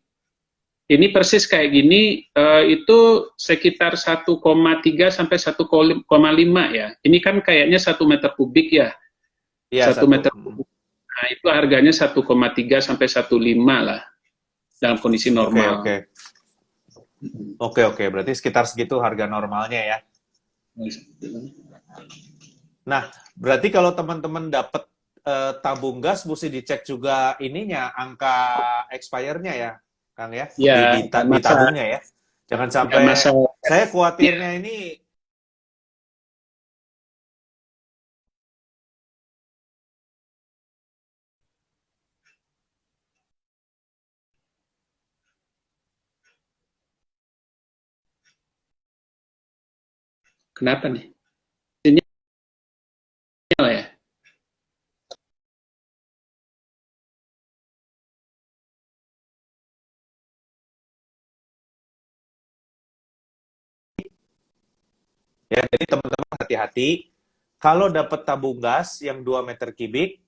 persis kayak gini, itu sekitar 1,3 sampai 1,5 ya. Ini kan kayaknya 1 meter kubik ya. 1 meter kubik. Nah, itu harganya 1,3 sampai 1,5 lah dalam kondisi normal. Oke. Berarti sekitar segitu harga normalnya ya. Nah, berarti kalau teman-teman dapat tabung gas mesti dicek juga ininya, angka expire-nya ya, Kang ya? Di tabungnya ya. Jangan sampai, saya khawatirnya ini kenapa nih? Sinyal ya? ya, jadi teman-teman hati-hati. Kalau dapat tabung gas yang 2 meter kubik,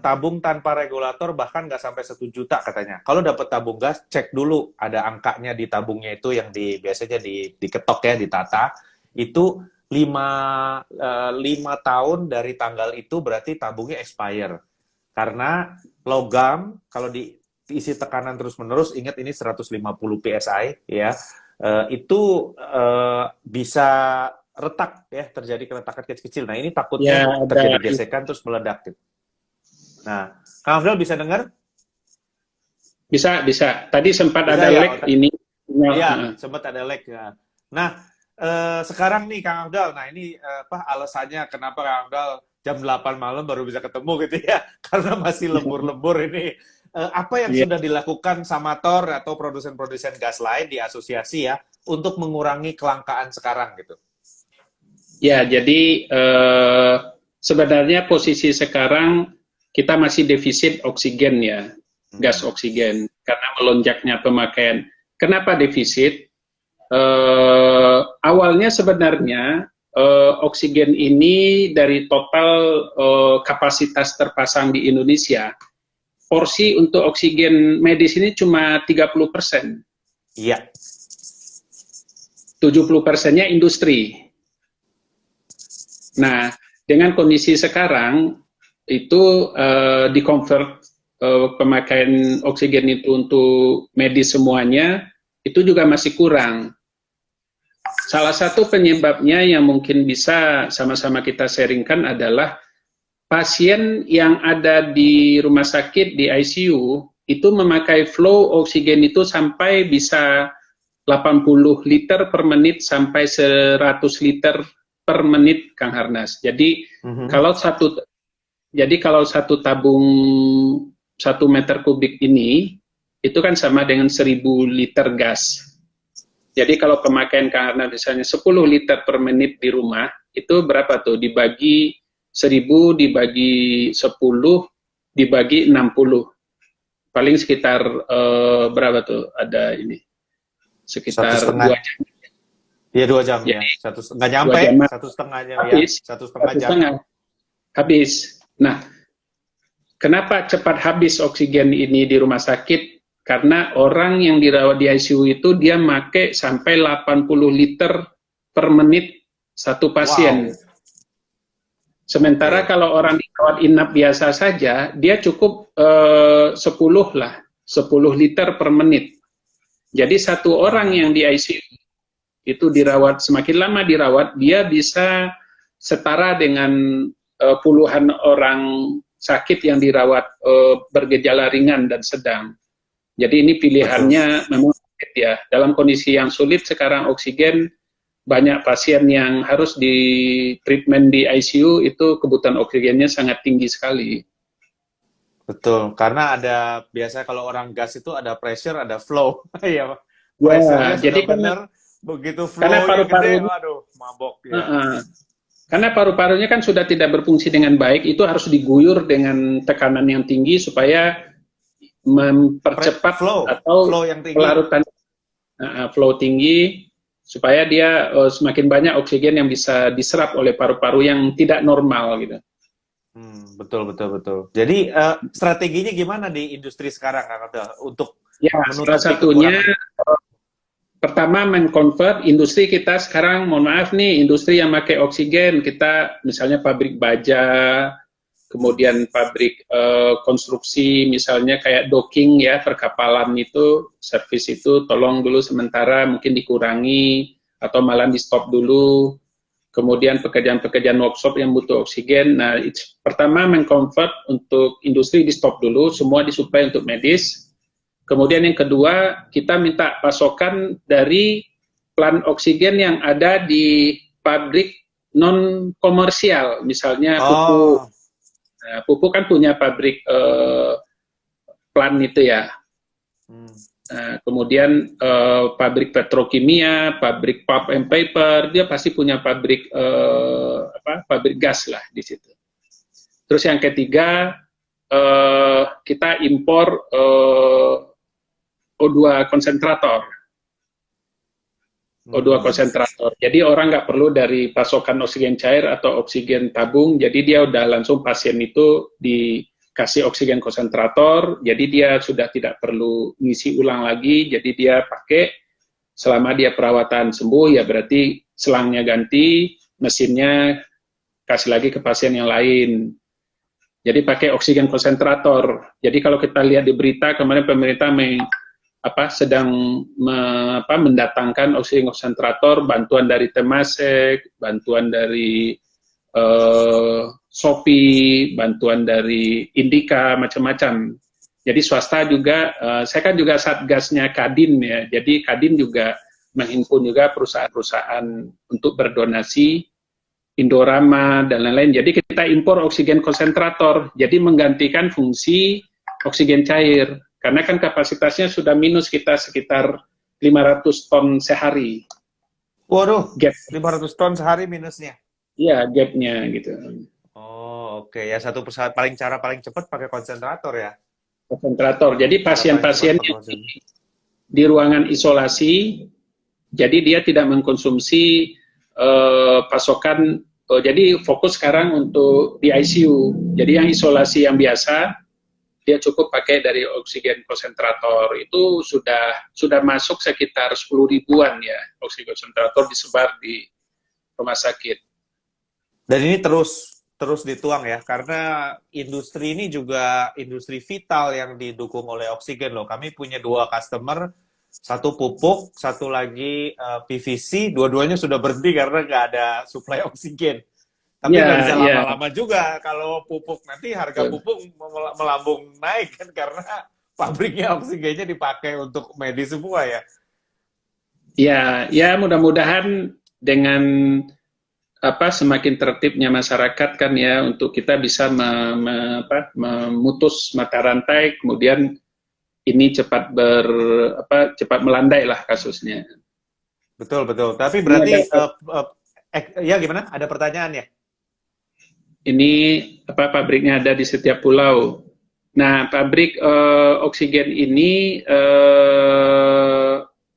tabung tanpa regulator bahkan nggak sampai 1 juta katanya. Kalau dapat tabung gas, cek dulu ada angkanya di tabungnya itu yang biasanya diketok ya, ditata. Itu 5 tahun dari tanggal itu berarti tabungnya expire. Karena logam, kalau diisi tekanan terus-menerus, ingat ini 150 PSI ya, itu bisa retak ya, terjadi keretakan kecil-kecil. Nah ini takutnya terjadi gesekan terus meledak gitu. Nah, Kang Afdal bisa dengar? Bisa. Tadi sempat ada lag ini. Iya, sempat ada lag. Ya. Nah, sekarang nih Kang Afdal, nah ini alasannya kenapa Kang Afdal jam 8 malam baru bisa ketemu gitu ya, karena masih lembur-lembur ini. Apa yang sudah dilakukan Samator atau produsen-produsen gas lain di asosiasi ya, untuk mengurangi kelangkaan sekarang gitu? Ya, jadi sebenarnya posisi sekarang kita masih defisit oksigen ya, gas oksigen, karena melonjaknya pemakaian. Kenapa defisit? Awalnya sebenarnya oksigen ini dari total kapasitas terpasang di Indonesia, porsi untuk oksigen medis ini cuma 30%. Iya. 70%-nya industri. Nah, dengan kondisi sekarang, itu di-convert pemakaian oksigen itu untuk medis semuanya, itu juga masih kurang. Salah satu penyebabnya yang mungkin bisa sama-sama kita sharingkan adalah pasien yang ada di rumah sakit, di ICU, itu memakai flow oksigen itu sampai bisa 80 liter per menit sampai 100 liter per menit, Kang Harnas. Jadi kalau satu tabung 1 meter kubik ini, itu kan sama dengan 1000 liter gas. Jadi kalau pemakaian Kang Harnas misalnya 10 liter per menit di rumah, itu berapa tuh? Dibagi 1000, dibagi 10, dibagi 60. Paling sekitar berapa tuh? Ada ini. Sekitar 2 jam. Iya 2 jam jadi, ya. Nggak nyampe, 1,5 jam habis, ya. 1,5 jam. Habis. Nah, kenapa cepat habis oksigen ini di rumah sakit? Karena orang yang dirawat di ICU itu dia make sampai 80 liter per menit satu pasien. Wow. Sementara kalau orang dirawat inap biasa saja, dia cukup 10 10 liter per menit. Jadi satu orang yang di ICU itu dirawat, semakin lama dirawat, dia bisa setara dengan puluhan orang sakit yang dirawat bergejala ringan dan sedang. Jadi ini pilihannya memang sulit ya. Dalam kondisi yang sulit sekarang oksigen, banyak pasien yang harus di treatment di ICU itu kebutuhan oksigennya sangat tinggi sekali. Betul, karena ada biasa kalau orang gas itu ada pressure, ada flow. Ya, Ya, pressure-nya jadi sudah benar, begitu karena flow-nya gede, paru-parunya, waduh, mabok ya. karena paru-parunya kan sudah tidak berfungsi dengan baik, itu harus diguyur dengan tekanan yang tinggi supaya mempercepat atau flow yang tinggi. pelarutan flow tinggi supaya dia semakin banyak oksigen yang bisa diserap oleh paru-paru yang tidak normal gitu. Betul. Jadi strateginya gimana di industri sekarang, Kak Abdel, untuk salah satunya pertama mengkonvert industri kita sekarang, mohon maaf nih, industri yang pakai oksigen, kita misalnya pabrik baja, kemudian pabrik konstruksi, misalnya kayak docking ya, perkapalan itu, servis itu tolong dulu sementara mungkin dikurangi, atau malah di stop dulu. Kemudian pekerjaan-pekerjaan workshop yang butuh oksigen, nah pertama mengkonvert untuk industri di stop dulu, semua disuplai untuk medis. Kemudian yang kedua, kita minta pasokan dari plant oksigen yang ada di pabrik non komersial, misalnya pupuk. Nah, pupuk kan punya pabrik plant itu ya. Nah, kemudian pabrik petrokimia, pabrik pulp and paper, dia pasti punya pabrik pabrik gas lah di situ. Terus yang ketiga, kita impor O2 konsentrator. O2 konsentrator. Jadi orang nggak perlu dari pasokan oksigen cair atau oksigen tabung, jadi dia udah langsung pasien itu dikasih oksigen konsentrator, jadi dia sudah tidak perlu ngisi ulang lagi, jadi dia pakai selama dia perawatan sembuh, ya berarti selangnya ganti, mesinnya kasih lagi ke pasien yang lain. Jadi pakai oksigen konsentrator. Jadi kalau kita lihat di berita kemarin pemerintah sedang mendatangkan oksigen konsentrator, bantuan dari Temasek, bantuan dari Shopee, bantuan dari Indika, macam-macam. Jadi swasta juga, saya kan juga satgasnya Kadin ya, jadi Kadin juga menghimpun juga perusahaan-perusahaan untuk berdonasi, Indorama dan lain-lain. Jadi kita impor oksigen konsentrator, jadi menggantikan fungsi oksigen cair. Karena kan kapasitasnya sudah minus kita sekitar 500 ton sehari. Waduh, gap 500 ton sehari minusnya? Iya, gapnya gitu. Oh, oke. Ya satu pesawat cara paling cepat pakai konsentrator ya? Konsentrator. Jadi pasien-pasien di ruangan isolasi, jadi dia tidak mengkonsumsi pasokan, jadi fokus sekarang untuk di ICU. Jadi yang isolasi yang biasa, dia cukup pakai dari oksigen konsentrator. Itu sudah masuk sekitar 10 ribuan ya oksigen konsentrator disebar di rumah sakit. Dan ini terus dituang ya, karena industri ini juga industri vital yang didukung oleh oksigen loh. Kami punya 2 customer, satu pupuk, satu lagi PVC, dua-duanya sudah berhenti karena nggak ada suplai oksigen. Tapi nggak bisa lama-lama juga, kalau pupuk nanti harga pupuk melambung naik kan, karena pabriknya oksigennya dipakai untuk medis semua ya. Ya mudah-mudahan dengan semakin tertibnya masyarakat kan ya, untuk kita bisa memutus mata rantai, kemudian ini cepat melandai lah kasusnya. Betul. Tapi berarti ya gimana? Ada pertanyaan ya? Ini pabriknya ada di setiap pulau. Nah, pabrik oksigen ini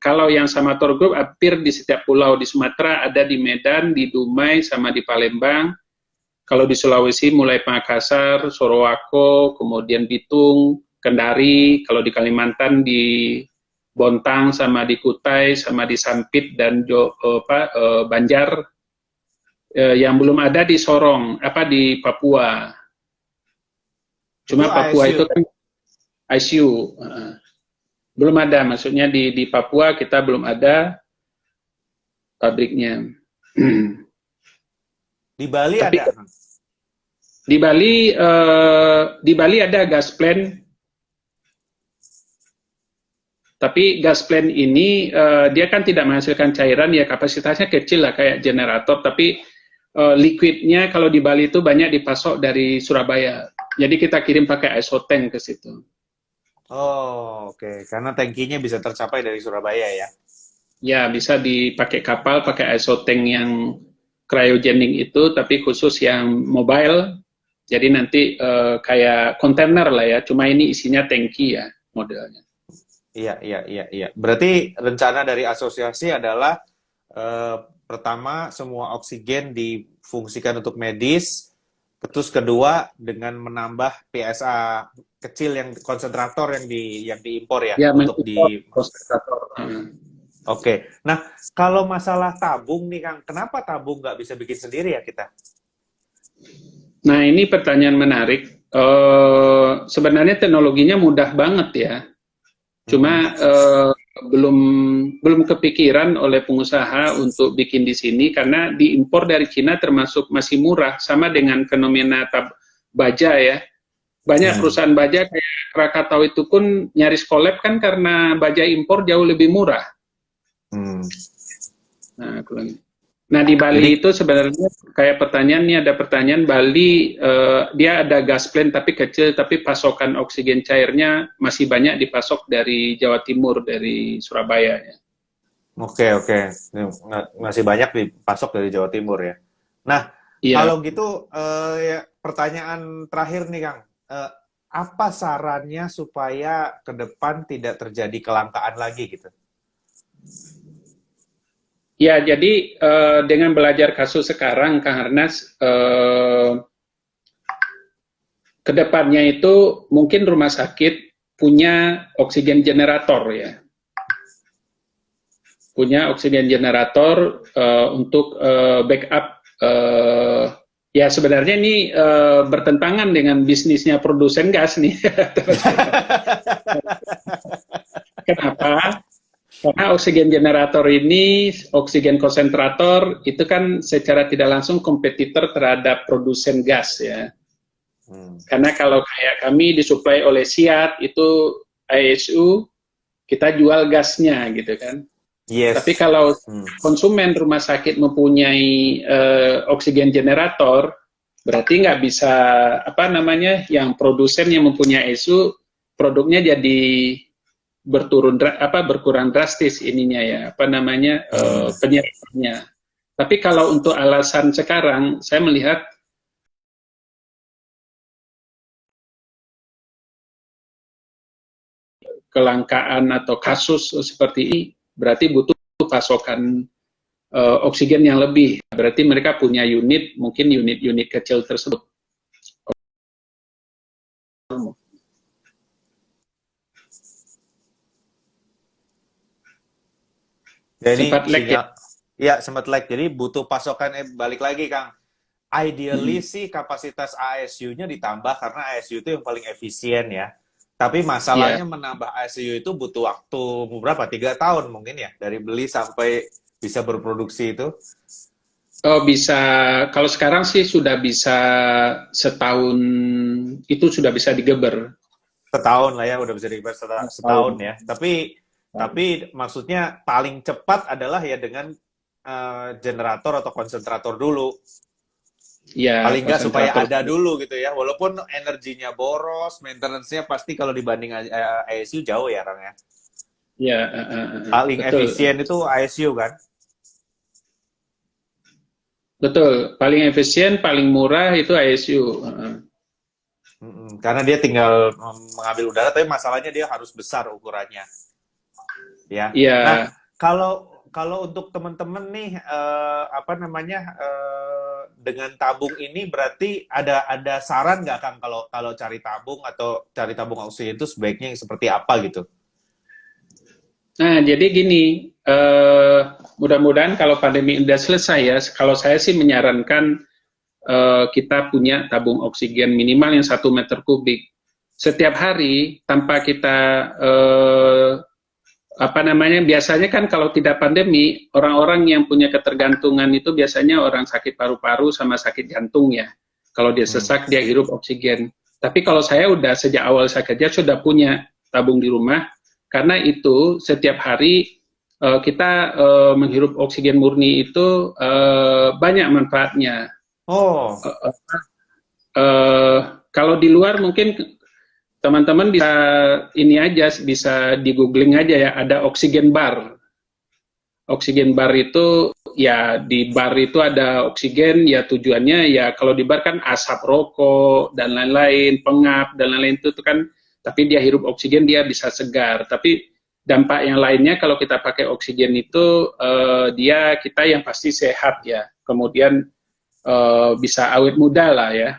kalau yang Samator Group hampir di setiap pulau. Di Sumatera ada di Medan, di Dumai, sama di Palembang. Kalau di Sulawesi mulai Makassar, Sorowako, kemudian Bitung, Kendari. Kalau di Kalimantan di Bontang, sama di Kutai, sama di Sampit dan Banjar. Yang belum ada di Sorong, di Papua. Cuma itu Papua ICU. Itu kan ICU. Belum ada, maksudnya di Papua kita belum ada pabriknya. Di Bali Tapi ada. Di Bali ada gas plant, tapi gas plant ini dia kan tidak menghasilkan cairan, ya kapasitasnya kecil lah kayak generator, tapi liquidnya kalau di Bali itu banyak dipasok dari Surabaya. Jadi kita kirim pakai ISO tank ke situ. Oh, oke. Karena tangkinya bisa tercapai dari Surabaya ya. Ya, bisa dipakai kapal, pakai ISO tank yang cryogenic itu, tapi khusus yang mobile. Jadi nanti kayak kontainer lah ya, cuma ini isinya tangki ya modelnya. Iya, iya, iya, iya. Berarti rencana dari asosiasi adalah pertama semua oksigen difungsikan untuk medis, terus kedua dengan menambah PSA kecil yang konsentrator yang diimpor ya Ya, untuk mengimpor di. konsentrator. Oke. Nah, kalau masalah tabung nih Kang, kenapa tabung nggak bisa bikin sendiri ya kita? Nah, ini pertanyaan menarik. Sebenarnya teknologinya mudah banget ya. Cuma belum kepikiran oleh pengusaha untuk bikin di sini karena diimpor dari Cina termasuk masih murah, sama dengan fenomena baja ya. Banyak perusahaan baja kayak Krakatau itu pun nyaris collab kan karena baja impor jauh lebih murah. Nah, di Bali itu sebenarnya kayak pertanyaan, nih ada pertanyaan Bali, dia ada gas plant tapi kecil, tapi pasokan oksigen cairnya masih banyak dipasok dari Jawa Timur, dari Surabaya ya. Oke, oke. Masih banyak dipasok dari Jawa Timur ya. Nah, Iya. kalau gitu ya, pertanyaan terakhir nih Kang. Apa sarannya supaya ke depan tidak terjadi kelangkaan lagi gitu? Ya, jadi dengan belajar kasus sekarang, Kang Harnas, kedepannya itu mungkin rumah sakit punya oksigen generator ya. Punya oksigen generator untuk backup. Ya sebenarnya ini bertentangan dengan bisnisnya produsen gas nih. Kenapa? Karena oksigen generator ini, oksigen konsentrator, itu kan secara tidak langsung kompetitor terhadap produsen gas ya. Karena kalau kayak kami disuplai oleh Siat, itu ISU, kita jual gasnya gitu kan. Yes. Tapi kalau konsumen rumah sakit mempunyai oksigen generator, berarti nggak bisa, yang produsen yang mempunyai ISU, produknya jadi berkurang drastis ininya ya, penyerapannya. Tapi kalau untuk alasan sekarang, saya melihat kelangkaan atau kasus seperti ini berarti butuh pasokan oksigen yang lebih. Berarti mereka punya unit, mungkin unit-unit kecil tersebut. Jadi sempat lag ya? Ya, sempat lag. Jadi butuh pasokan, balik lagi Kang. Ideally sih kapasitas ISU-nya ditambah karena ISU itu yang paling efisien ya. Tapi masalahnya menambah ISU itu butuh waktu berapa? 3 tahun mungkin ya, dari beli sampai bisa berproduksi itu. Oh bisa, kalau sekarang sih sudah bisa setahun, itu sudah bisa digeber. Setahun lah ya, udah bisa digeber setahun ya. Tapi maksudnya paling cepat adalah ya dengan generator atau konsentrator dulu. Ya, paling nggak supaya ada dulu gitu ya. Walaupun energinya boros, maintenance-nya pasti kalau dibanding ISU jauh ya, Kang ya. Ya, paling betul. Efisien itu ISU kan? Betul, paling efisien, paling murah itu ISU. Karena dia tinggal mengambil udara, tapi masalahnya dia harus besar ukurannya. Ya. Yeah. Nah, kalau untuk teman-teman nih dengan tabung ini berarti ada saran nggak Kang kalau cari tabung atau cari tabung oksigen itu sebaiknya yang seperti apa gitu? Nah, jadi gini, mudah-mudahan kalau pandemi udah selesai ya, kalau saya sih menyarankan kita punya tabung oksigen minimal yang 1 meter kubik. setiap hari tanpa kita biasanya kan kalau tidak pandemi, orang-orang yang punya ketergantungan itu biasanya orang sakit paru-paru sama sakit jantung ya. Kalau dia sesak, dia hirup oksigen. Tapi kalau saya udah sejak awal saya kerja sudah punya tabung di rumah, karena itu setiap hari kita menghirup oksigen murni itu banyak manfaatnya. Oh, Kalau di luar mungkin teman-teman bisa ini aja, bisa di googling aja ya, ada oksigen bar. Oksigen bar itu ya, di bar itu ada oksigen ya, tujuannya ya kalau di bar kan asap rokok dan lain-lain, pengap dan lain-lain itu kan, tapi dia hirup oksigen dia bisa segar. Tapi dampak yang lainnya kalau kita pakai oksigen itu dia kita yang pasti sehat ya. Kemudian bisa awet muda lah ya,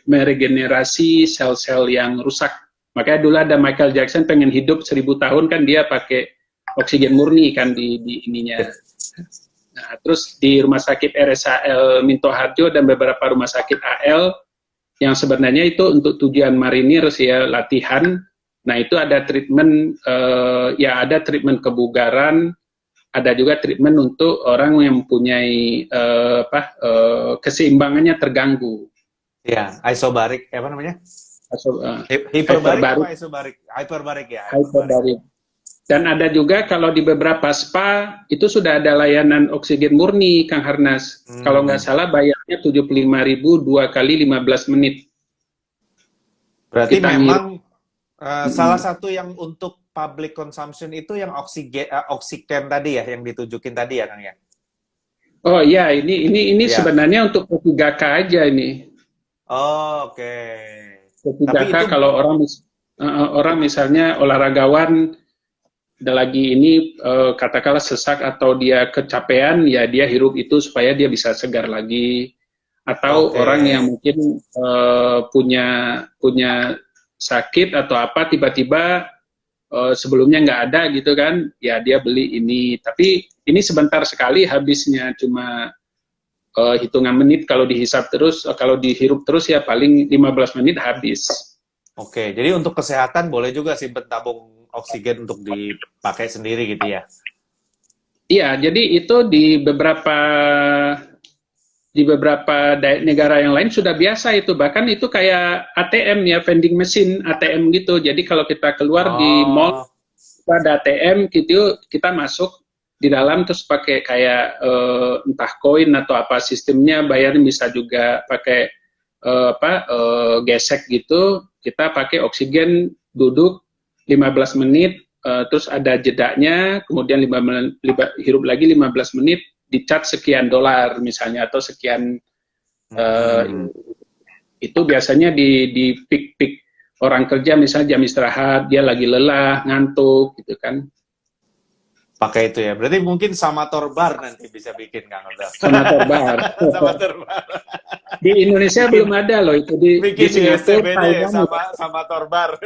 meregenerasi sel-sel yang rusak. Makanya dulu ada Michael Jackson pengen hidup 1000 tahun kan dia pakai oksigen murni kan di ininya. Nah, terus di rumah sakit RSAL Minto Harjo dan beberapa rumah sakit AL yang sebenarnya itu untuk tujuan marinir ya, latihan. Nah, itu ada treatment ya, ada treatment kebugaran, ada juga treatment untuk orang yang mempunyai keseimbangannya terganggu. ya, isobarik, apa namanya? Hiperbarik Hyperbarik. apa isobarik? Hyperbarik ya. Hyperbarik. Dan ada juga kalau di beberapa spa itu sudah ada layanan oksigen murni, Kang Harnas. Kalau nggak salah bayarnya 75.000 2 kali 15 menit. Berarti Kita memang salah satu yang untuk public consumption itu yang oksigen tadi ya, yang ditujukin tadi ya, Kang ya? Oh iya, ini Ya. sebenarnya untuk P3K aja ini. Oh, oke. P3K Tapi itu kalau orang misalnya olahragawan ada lagi ini katakanlah sesak atau dia kecapean, ya dia hirup itu supaya dia bisa segar lagi. Atau orang yang mungkin punya sakit atau apa, tiba-tiba sebelumnya nggak ada gitu kan, ya dia beli ini. Tapi ini sebentar sekali habisnya, cuma hitungan menit kalau dihisap terus, kalau dihirup terus ya paling 15 menit habis. Oke, jadi untuk kesehatan boleh juga simpen tabung oksigen untuk dipakai sendiri gitu ya? Iya, jadi itu di beberapa negara yang lain sudah biasa itu, bahkan itu kayak ATM ya, vending machine ATM gitu. Jadi kalau kita keluar di mall ada ATM gitu, kita masuk di dalam terus pakai kayak entah koin atau apa sistemnya, bayarin bisa juga pakai gesek gitu. Kita pakai oksigen, duduk 15 menit, terus ada jedanya, kemudian hirup lagi 15 menit, dicat sekian dolar misalnya, atau sekian, itu biasanya di peak orang kerja, misalnya jam istirahat, dia lagi lelah, ngantuk, gitu kan. Pakai itu ya, berarti mungkin Samator Bar nanti bisa bikin, Kang Abdal. Samator Bar. Samator Bar. Di Indonesia belum ada loh itu, di Singapura, Taiwan. Samator Bar.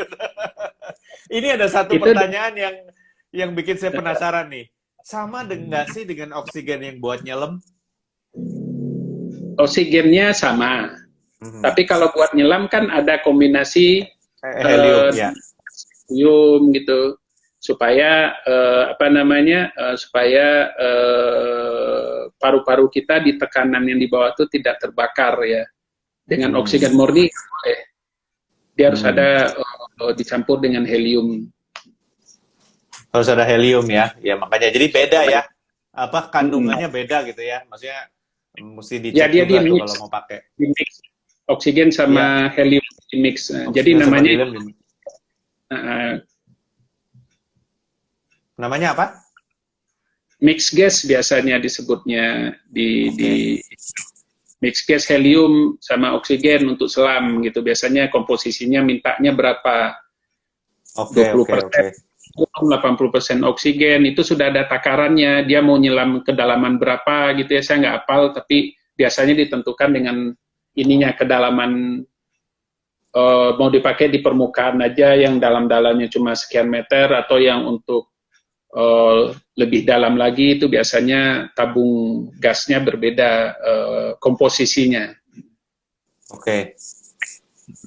Ini ada satu pertanyaan yang bikin saya penasaran nih. Sama nggak sih dengan oksigen yang buat nyelam? Oksigennya sama. Tapi kalau buat nyelam kan ada kombinasi helium ya. Helium gitu, supaya supaya paru-paru kita di tekanan yang di bawah itu tidak terbakar ya. Dengan oksigen murni boleh. Dia harus ada dicampur dengan helium. Harus ada helium ya. Ya makanya jadi beda ya. Apa kandungannya beda gitu ya. Maksudnya mesti dicek dia juga tuh mix, kalau mau pakai. Mix oksigen sama helium di mix. Jadi namanya namanya apa? Mix gas biasanya disebutnya di mix gas helium sama oksigen untuk selam gitu. Biasanya komposisinya mintanya berapa? 20%, 80% oksigen, itu sudah ada takarannya. Dia mau nyelam kedalaman berapa gitu ya, saya nggak hafal, tapi biasanya ditentukan dengan ininya, kedalaman mau dipakai di permukaan aja yang dalam-dalamnya cuma sekian meter, atau yang untuk lebih dalam lagi itu biasanya tabung gasnya berbeda komposisinya. Oke.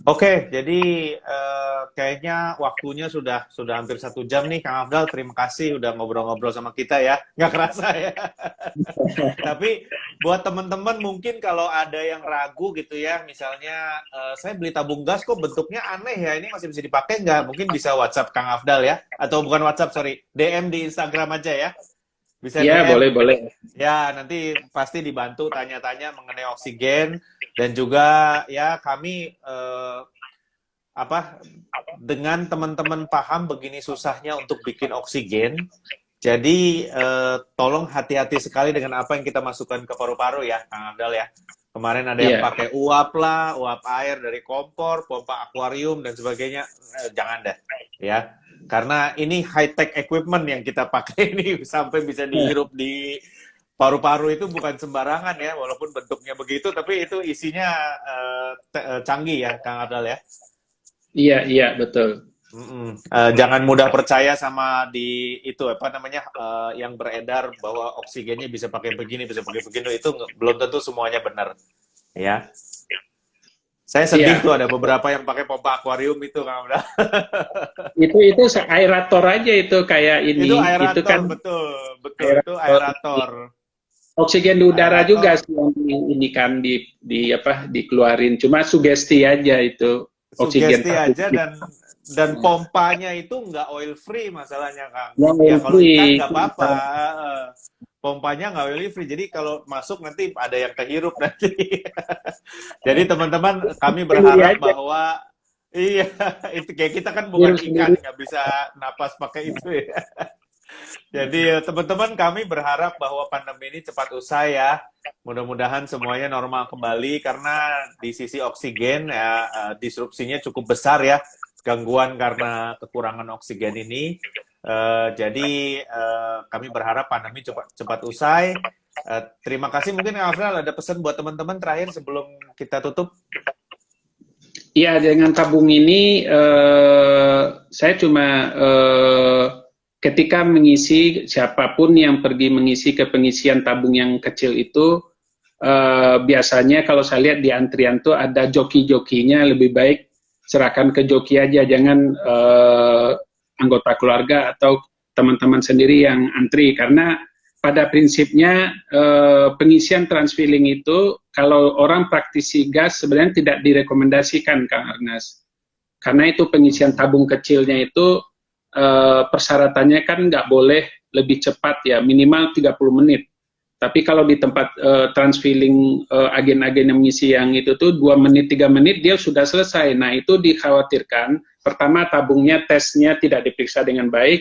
Oke, jadi kayaknya waktunya sudah hampir 1 jam nih, Kang Afdal. Terima kasih udah ngobrol-ngobrol sama kita ya. Nggak kerasa ya. Tapi buat teman-teman mungkin kalau ada yang ragu gitu ya, misalnya saya beli tabung gas kok bentuknya aneh ya, ini masih bisa dipakai nggak? Mungkin bisa WhatsApp Kang Afdal ya, atau bukan WhatsApp, sorry, DM di Instagram aja ya. Bisa Iya, DM. boleh, boleh. Ya, nanti pasti dibantu tanya-tanya mengenai oksigen dan juga ya kami apa dengan teman-teman paham begini susahnya untuk bikin oksigen. Jadi tolong hati-hati sekali dengan apa yang kita masukkan ke paru-paru ya, Kang Abdal ya. Kemarin ada yang Iya, pakai uap lah, uap air dari kompor, pompa akuarium dan sebagainya. Jangan deh, ya. Karena ini high-tech equipment yang kita pakai ini sampai bisa dihirup di paru-paru itu bukan sembarangan ya, walaupun bentuknya begitu, tapi itu isinya canggih ya, Kang Abdal ya. iya, iya, betul. Jangan mudah percaya sama di itu apa namanya yang beredar bahwa oksigennya bisa pakai begini, bisa pakai begini itu belum tentu semuanya benar, ya. Saya sedih Iya, tuh ada beberapa yang pakai pompa akuarium itu, Kang Abdal. itu aerator aja itu kayak Itu ini, itu aerator, kan betul, betul itu aerator. aerator, Oksigen di udara juga aerator sih yang ini kan di apa dikeluarin. Cuma sugesti aja itu oksigen sugesti tabung. aja dan pompanya itu nggak oil free masalahnya Kang. Yang Ya oil kalau ikan free. nggak apa-apa, pompanya nggak oil free. Jadi kalau masuk nanti ada yang kehirup nanti. Jadi teman-teman kami Sendiri berharap aja, bahwa iya itu kayak kita kan bukan hirup ikan sendiri. nggak bisa napas pakai itu ya. Jadi teman-teman kami berharap bahwa pandemi ini cepat usai ya. Mudah-mudahan semuanya normal kembali karena di sisi oksigen ya disrupsinya cukup besar ya. Gangguan karena kekurangan oksigen ini. Jadi kami berharap pandemi cepat cepat usai. Terima kasih. Mungkin Afral ada pesan buat teman-teman terakhir sebelum kita tutup. Iya, dengan tabung ini saya cuma ketika mengisi siapapun yang pergi mengisi ke pengisian tabung yang kecil itu biasanya kalau saya lihat di antrian tuh ada joki-jokinya, lebih baik serahkan ke joki aja, jangan anggota keluarga atau teman-teman sendiri yang antri, karena pada prinsipnya pengisian transfilling itu kalau orang praktisi gas sebenarnya tidak direkomendasikan, Kang Arnas, karena itu pengisian tabung kecilnya itu persyaratannya kan nggak boleh lebih cepat ya, minimal 30 menit. Tapi kalau di tempat transfilling agen-agen yang mengisi yang itu tuh 2 menit 3 menit dia sudah selesai. Nah, itu dikhawatirkan. Pertama, tabungnya tesnya tidak diperiksa dengan baik.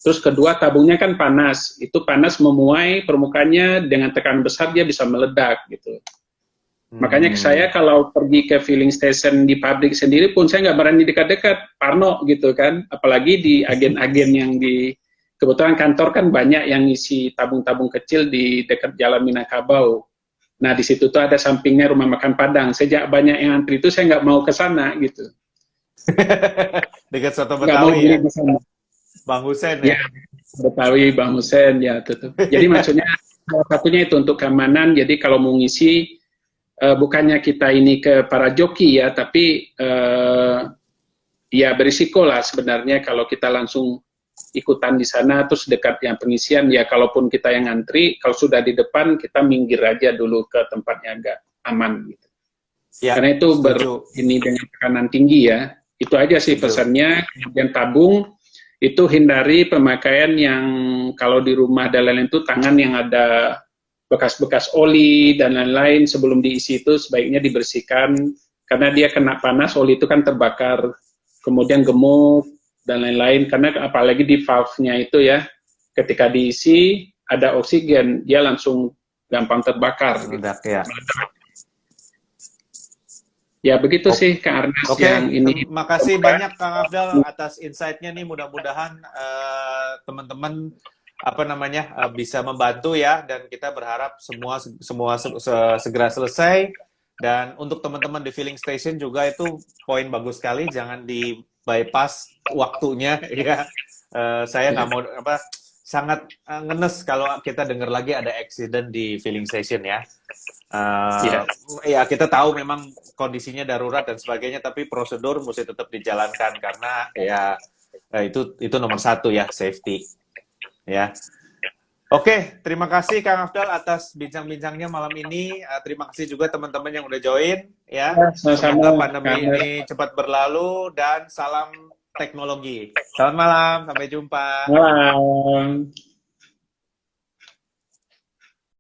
Terus kedua, tabungnya kan panas. Itu panas memuai permukaannya, dengan tekanan besar dia bisa meledak gitu. Makanya saya Hmm. kalau pergi ke filling station di pabrik sendiri pun saya nggak berani dekat-dekat, parno gitu kan. Apalagi di agen-agen yang di kebetulan kantor kan banyak yang isi tabung-tabung kecil di dekat Jalan Minangkabau. Nah, di situ tuh ada sampingnya rumah makan Padang. Sejak banyak yang antri itu saya nggak mau ke sana gitu. Dekat soto Nggak mau Betawi beli ya, di sana. Bang Husen ya. Ya, Betawi, Bang Husen, ya tutup. Jadi maksudnya salah satunya itu untuk keamanan. Jadi kalau mau ngisi, bukannya kita ini ke para joki ya, tapi ya berisiko lah sebenarnya kalau kita langsung ikutan di sana terus dekat yang pengisian, ya kalaupun kita yang ngantri, kalau sudah di depan kita minggir aja dulu ke tempatnya agak aman gitu. Ya, Karena itu setuju, ini dengan tekanan tinggi ya. Itu aja sih setuju. pesannya. Kemudian tabung itu hindari pemakaian yang kalau di rumah dan lain-lain itu tangan yang ada bekas-bekas oli dan lain-lain sebelum diisi itu sebaiknya dibersihkan karena dia kena panas, oli itu kan terbakar, kemudian gemuk dan lain-lain, karena apalagi di valve-nya itu ya, ketika diisi ada oksigen dia langsung gampang terbakar gitu. Meledak ya. Ya begitu Oke, sih Kak Arnas oke. yang ini. Terima kasih banyak Kang Afdal atas insight-nya nih. Mudah-mudahan teman-teman apa namanya bisa membantu ya dan kita berharap semua segera selesai dan untuk teman-teman di filling station juga itu poin bagus sekali, jangan di bypass waktunya ya. Saya nggak mau apa sangat ngenes kalau kita dengar lagi ada accident di filling station ya. Iya. Ya kita tahu memang kondisinya darurat dan sebagainya, tapi prosedur mesti tetap dijalankan karena ya itu nomor satu ya, safety ya. Oke, terima kasih Kang Afdal atas bincang-bincangnya malam ini. Terima kasih juga teman-teman yang udah join ya. Sama-sama, Semoga pandemi Kang. ini cepat berlalu dan salam teknologi. Selamat malam, sampai jumpa. Malam.